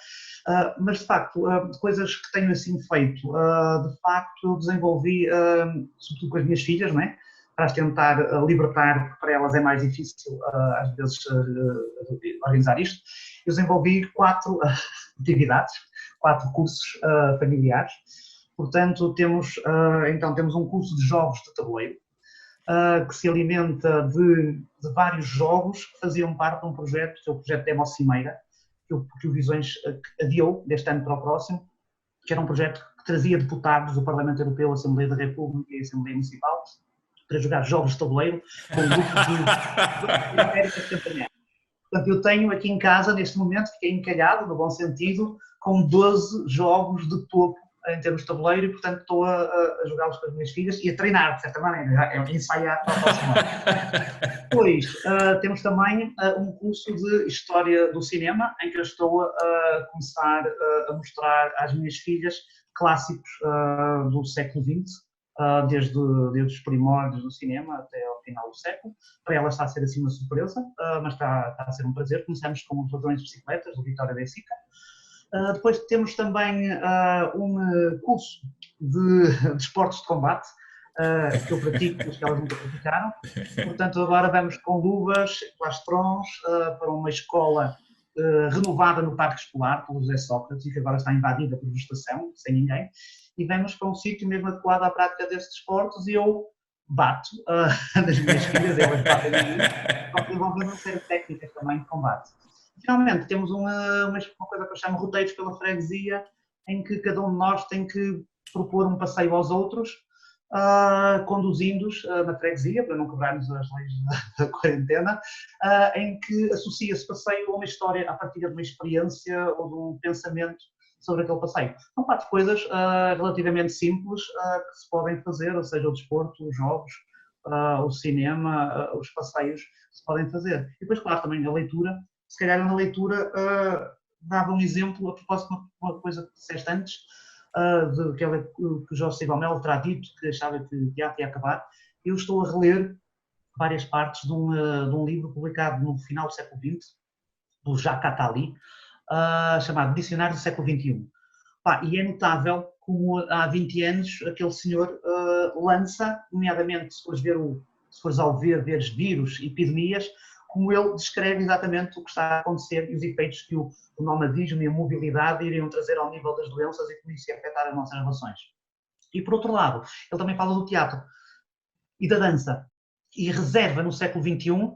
Mas de facto, coisas que tenho assim feito, de facto eu desenvolvi, sobretudo com as minhas filhas, não é? para as tentar libertar, porque para elas é mais difícil, às vezes, organizar isto. Eu desenvolvi 4 atividades, 4 cursos familiares. Portanto, temos um curso de jogos de tabuleiro, que se alimenta de vários jogos que faziam parte de um projeto, que é o projeto Demo Cimeira, que o Visões adiou deste ano para o próximo, que era um projeto que trazia deputados do Parlamento Europeu, a Assembleia da República e a Assembleia Municipal para jogar jogos de tabuleiro com um grupo de América Campanhar. Portanto, eu tenho aqui em casa, neste momento, fiquei encalhado, no bom sentido, com 12 jogos de topo em termos de tabuleiro e, portanto, estou a jogá-los com as minhas filhas e a treinar, de certa maneira, a ensaiar para a próxima. Depois, temos também um curso de História do Cinema, em que eu estou a começar a mostrar às minhas filhas clássicos do século XX, desde os primórdios do cinema até ao final do século. Para elas está a ser assim uma surpresa, mas está a ser um prazer. Começamos com os Ladrões de Bicicletas, do Vitória da Sica. Depois temos também um curso de esportes de combate, que eu pratico, mas que elas nunca praticaram. Portanto, agora vamos com luvas, plastrons, para uma escola renovada no Parque Escolar, pelo José Sócrates, e que agora está invadida por vegetação, sem ninguém. E vamos para um sítio mesmo adequado à prática desses desportos e eu bato nas minhas filhas, elas batem em mim, para desenvolver uma série de técnicas também de combate. Finalmente, temos uma coisa que eu chamo roteiros pela freguesia, em que cada um de nós tem que propor um passeio aos outros, conduzindo-os na freguesia, para não quebrarmos as leis da quarentena, em que associa esse passeio a uma história a partir de uma experiência ou de um pensamento sobre aquele passeio. São 4 coisas relativamente simples que se podem fazer, ou seja, o desporto, os jogos, o cinema, os passeios que se podem fazer. E depois, claro, também a leitura. Se calhar na leitura dava um exemplo, a propósito de uma coisa que disseste antes, que o Jorge Sibomel terá dito, que achava que o teatro ia acabar. Eu estou a reler várias partes de um livro publicado no final do século XX, do Jacques Attali, chamado Dicionário do século XXI. E é notável como há 20 anos aquele senhor lança, nomeadamente se fores ao veres vírus, epidemias, como ele descreve exatamente o que está a acontecer e os efeitos que o nomadismo e a mobilidade iriam trazer ao nível das doenças e como isso ia afetar as nossas relações. E por outro lado, ele também fala do teatro e da dança e reserva no século XXI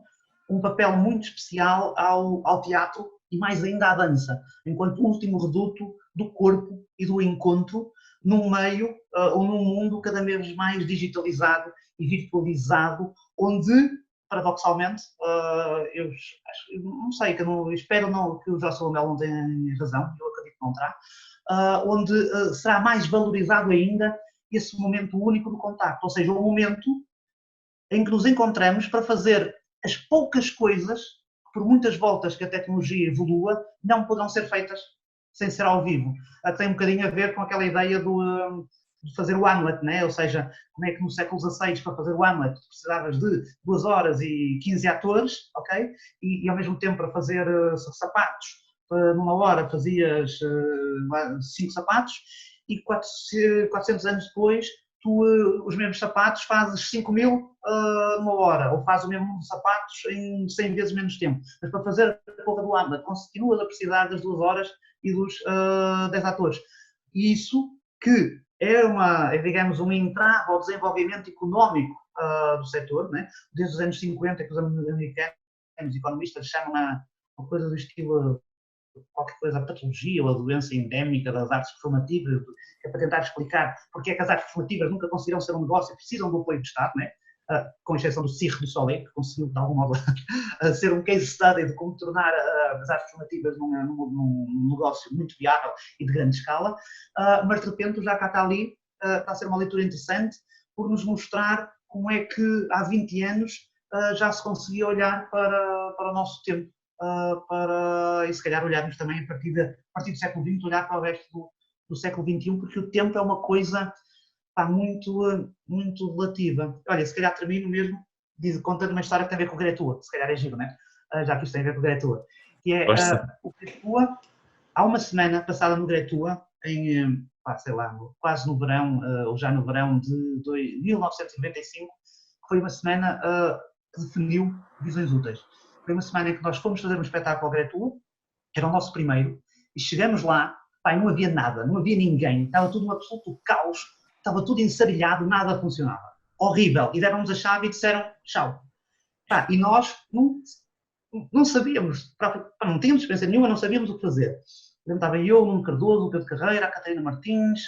um papel muito especial ao teatro e mais ainda à dança, enquanto último reduto do corpo e do encontro num meio ou num mundo cada vez mais digitalizado e virtualizado, onde paradoxalmente, eu não sei, espero que o Jorge Sibomel não tenha razão, eu acredito que não terá, onde será mais valorizado ainda esse momento único do contacto, ou seja, o momento em que nos encontramos para fazer as poucas coisas, por muitas voltas que a tecnologia evolua, não poderão ser feitas sem ser ao vivo. Tem um bocadinho a ver com aquela ideia de fazer o Hamlet, né? Ou seja, como é que no século XVI, para fazer o Hamlet, precisavas de 2 horas e 15 atores, ok? E ao mesmo tempo para fazer sapatos, numa hora fazias 5 sapatos, e 400 anos depois, os mesmos sapatos fazes 5.000 numa hora, ou fazes o mesmo número de sapatos em 100 vezes menos tempo. Mas para fazer a porra do Hamlet, continuas a precisar das 2 horas e dos 10 atores. E isso que é digamos, um entrave ao desenvolvimento económico do setor, né? Desde os anos 50, que os americanos, os economistas, chamam uma coisa do estilo, qualquer coisa, a patologia ou a doença endémica das artes performativas, que é para tentar explicar porque é que as artes performativas nunca conseguiram ser um negócio, precisam do apoio do Estado, né? Com exceção do Cirque du Soleil, que conseguiu, de algum modo, ser um case study de como tornar as artes formativas num negócio muito viável e de grande escala, mas de repente o Jacques Attali está a ser uma leitura interessante por nos mostrar como é que há 20 anos já se conseguia olhar para o nosso tempo, e se calhar olharmos também a partir do século XX, olhar para o resto do século XXI, porque o tempo é uma coisa muito relativa. Olha, se calhar termino mesmo contando uma história que tem a ver com o Gretua, se calhar é giro, né? Já que isto tem a ver com o Gretua. Que é o Gretua, há uma semana passada no Gretua, sei lá, quase no verão, ou já no verão de 1995, que foi uma semana que definiu visões úteis. Foi uma semana em que nós fomos fazer um espetáculo ao Gretua, que era o nosso primeiro, e chegamos lá, pá, não havia nada, não havia ninguém, estava tudo um absoluto caos, estava tudo ensarelhado, nada funcionava. Horrível. E deram-nos a chave e disseram tchau. Pá, e nós não sabíamos, não tínhamos experiência nenhuma, não sabíamos o que fazer. Estava eu, o Nuno Cardoso, o Pedro Carreira, a Catarina Martins,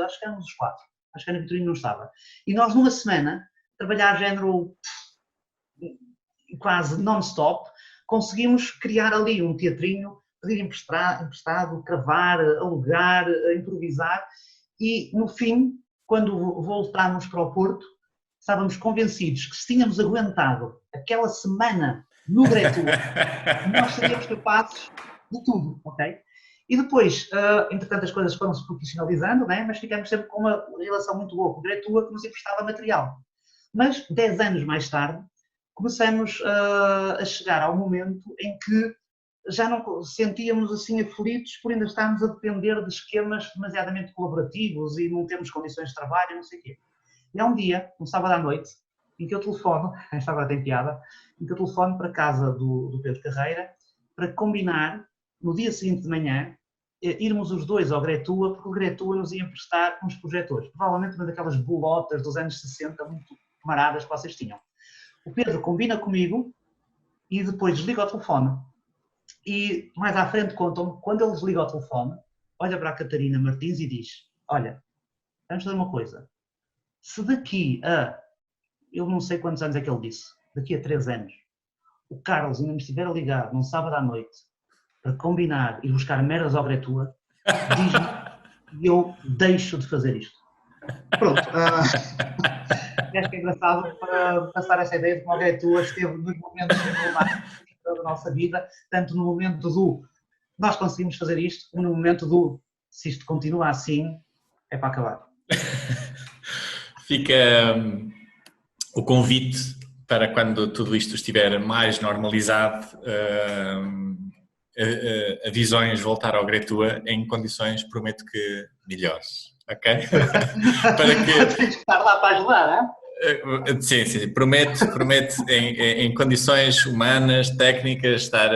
acho que éramos os 4. Acho que a Ana Vitorino não estava. E nós, numa semana, trabalhar género quase non-stop, conseguimos criar ali um teatrinho, pedir emprestado, cravar, alugar, improvisar, e no fim, quando voltámos para o Porto, estávamos convencidos que se tínhamos aguentado aquela semana no Gretua, nós seríamos capazes de tudo, ok? E depois, entretanto, as coisas foram se profissionalizando, né? Mas ficamos sempre com uma relação muito boa com o Gretua, que nos emprestava material. Mas, 10 anos mais tarde, começamos a chegar ao momento em que já não sentíamos assim aflitos por ainda estarmos a depender de esquemas demasiadamente colaborativos e não termos condições de trabalho e não sei o quê. E há um dia, um sábado à noite, em que eu telefono, esta agora tem piada, em que eu telefono para a casa do Pedro Carreira para combinar, no dia seguinte de manhã, irmos os dois ao Gretua, porque o Gretua nos ia emprestar uns projetores. Provavelmente uma daquelas bolotas dos anos 60, muito camaradas que vocês tinham. O Pedro combina comigo e depois desliga o telefone. E mais à frente contam-me, quando ele desliga o telefone, olha para a Catarina Martins e diz, olha, vamos fazer uma coisa, se daqui a, eu não sei quantos anos é que ele disse, daqui a 3 anos, o Carlos ainda me estiver a ligar num sábado à noite para combinar e buscar merdas ao Gretua, diz-me e eu deixo de fazer isto. Pronto. Acho que é engraçado para passar essa ideia de que o Gretua esteve nos momentos da nossa vida, tanto no momento do nós conseguimos fazer isto, como no momento do se isto continua assim, é para acabar. Fica o convite para quando tudo isto estiver mais normalizado, a Visões voltar ao Gretua em condições, prometo que melhores, ok? Para que... Tens que estar lá para ajudar, não é? Sim, prometo em condições humanas, técnicas, estar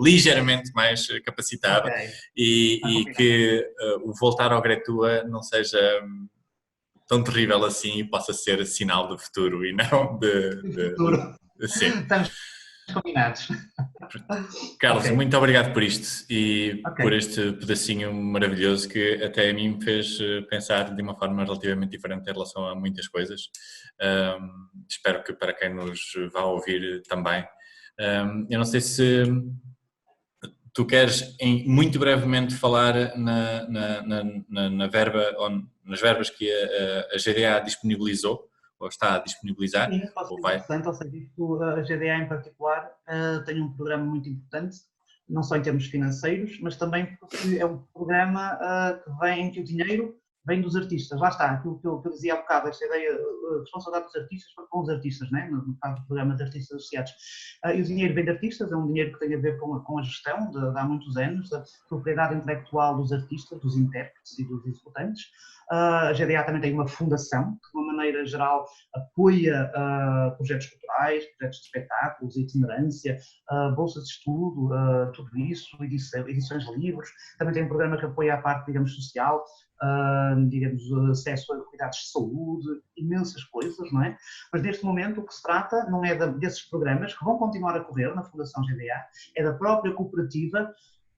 ligeiramente mais capacitado, okay. E que o voltar ao Gretua não seja tão terrível assim e possa ser sinal do futuro e não de futuro. Sim. Estamos combinados. Carlos, okay. Muito obrigado por isto e por este pedacinho maravilhoso que até a mim me fez pensar de uma forma relativamente diferente em relação a muitas coisas. Espero que para quem nos vá ouvir também. Eu não sei se tu queres muito brevemente falar na verba, ou nas verbas que a GDA disponibilizou, ou está a disponibilizar? Sim, pode ser interessante, ou seja, isto, a GDA em particular tem um programa muito importante, não só em termos financeiros, mas também porque é um programa em que o dinheiro vem dos artistas. Lá está, aquilo que eu dizia há bocado, esta ideia de responsabilidade dos artistas para com os artistas, né? No caso do programa de artistas associados. E o dinheiro vem de artistas, é um dinheiro que tem a ver com a gestão de há muitos anos, da propriedade intelectual dos artistas, dos intérpretes e dos executantes. A GDA também tem uma fundação que, de uma maneira geral, apoia projetos culturais, projetos de espetáculos, itinerância, bolsas de estudo, tudo isso, edições de livros. Também tem um programa que apoia a parte, digamos, social, digamos, acesso a cuidados de saúde, imensas coisas, não é? Mas neste momento o que se trata não é desses programas que vão continuar a correr na Fundação GDA, é da própria cooperativa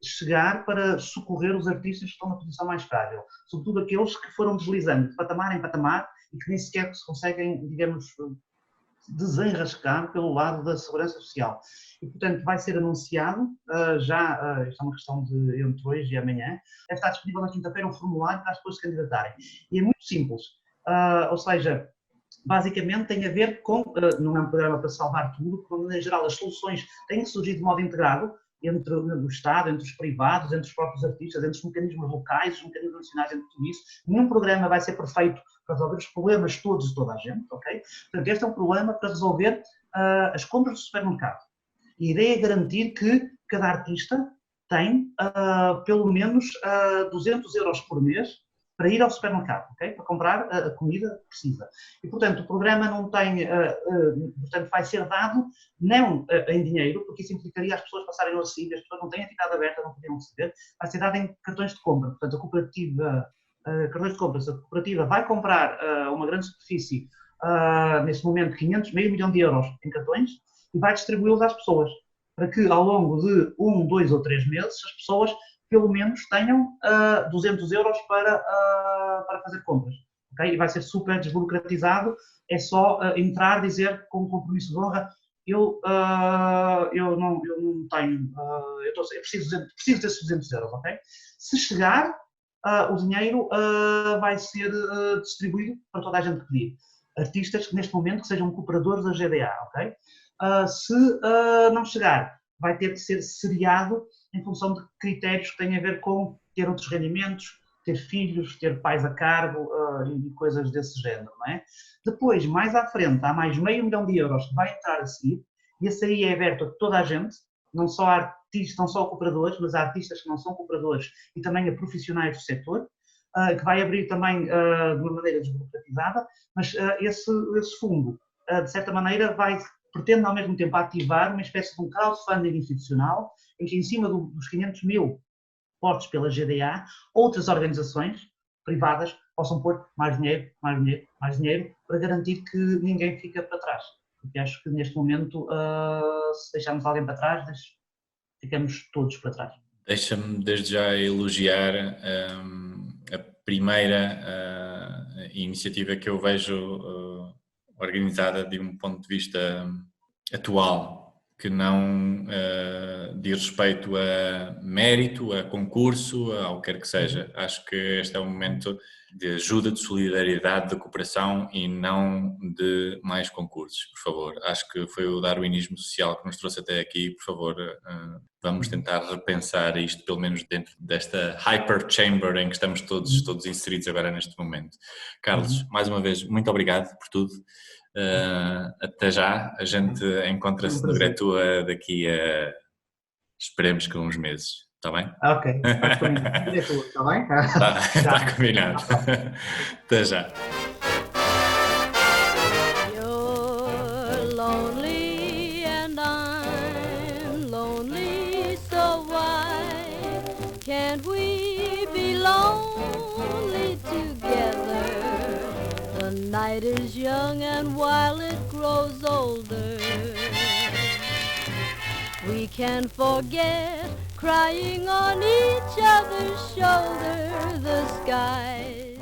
chegar para socorrer os artistas que estão na posição mais frágil, sobretudo aqueles que foram deslizando de patamar em patamar e que nem sequer se conseguem, digamos, desenrascar pelo lado da segurança social. E, portanto, vai ser anunciado, isto é uma questão de entre hoje e amanhã, deve estar disponível na quinta-feira um formulário para as pessoas se candidatarem. E é muito simples, ou seja, basicamente tem a ver com, não é um programa para salvar tudo, porque, em geral, as soluções têm surgido de modo integrado, entre o Estado, entre os privados, entre os próprios artistas, entre os mecanismos locais, os mecanismos nacionais, entre tudo isso. Nenhum programa vai ser perfeito para resolver os problemas todos de toda a gente, ok? Portanto, este é um problema para resolver as compras do supermercado. E a ideia é garantir que cada artista tem pelo menos 200 euros por mês para ir ao supermercado, ok? Para comprar a comida que precisa. E, portanto, o programa não tem, portanto, vai ser dado não em dinheiro, porque isso implicaria as pessoas passarem no recibo, as pessoas não têm entidade aberta, não podiam receber, vai ser dado em cartões de compra. Portanto, a cooperativa, cartões de compras, a cooperativa vai comprar uma grande superfície, nesse momento, meio milhão de euros em cartões, e vai distribuí-los às pessoas, para que ao longo de 1, 2 ou 3 meses as pessoas pelo menos tenham 200 euros para fazer compras. Okay? E vai ser super desburocratizado, é só entrar, dizer com compromisso de honra, eu não tenho, eu preciso desses 200 euros, ok? Se chegar, o dinheiro vai ser distribuído para toda a gente que pedir. Artistas que neste momento que sejam cooperadores da GDA, ok? Se não chegar, vai ter que ser seriado em função de critérios que têm a ver com ter outros rendimentos, ter filhos, ter pais a cargo e coisas desse género, não é? Depois, mais à frente, há mais meio milhão de euros que vai entrar a seguir, e esse aí é aberto a toda a gente, não só a artistas, não só a cooperadores, mas a artistas que não são cooperadores e também a profissionais do setor, que vai abrir também de uma maneira desburocratizada, mas esse fundo, de certa maneira, pretende ao mesmo tempo ativar uma espécie de um crowdfunding institucional, em que em cima dos 500 mil postos pela GDA, outras organizações privadas possam pôr mais dinheiro, mais dinheiro, mais dinheiro, para garantir que ninguém fica para trás. Porque acho que neste momento, se deixarmos alguém para trás, ficamos todos para trás. Deixa-me desde já elogiar a primeira iniciativa que eu vejo organizada de um ponto de vista atual, que não diz respeito a mérito, a concurso, ao que quer que seja. Acho que este é um momento de ajuda, de solidariedade, de cooperação e não de mais concursos, por favor. Acho que foi o darwinismo social que nos trouxe até aqui, por favor, vamos tentar repensar isto, pelo menos dentro desta hyper chamber em que estamos todos inseridos agora neste momento. Carlos, mais uma vez, muito obrigado por tudo. Até já, a gente encontra-se no Gretua daqui a, esperemos que uns meses, está bem? Ok, está combinado. Está bem? Está combinado. Até já. You're lonely and I'm lonely, so why can't we be lonely together? The night is young and while it grows older, we can forget crying on each other's shoulder. The sky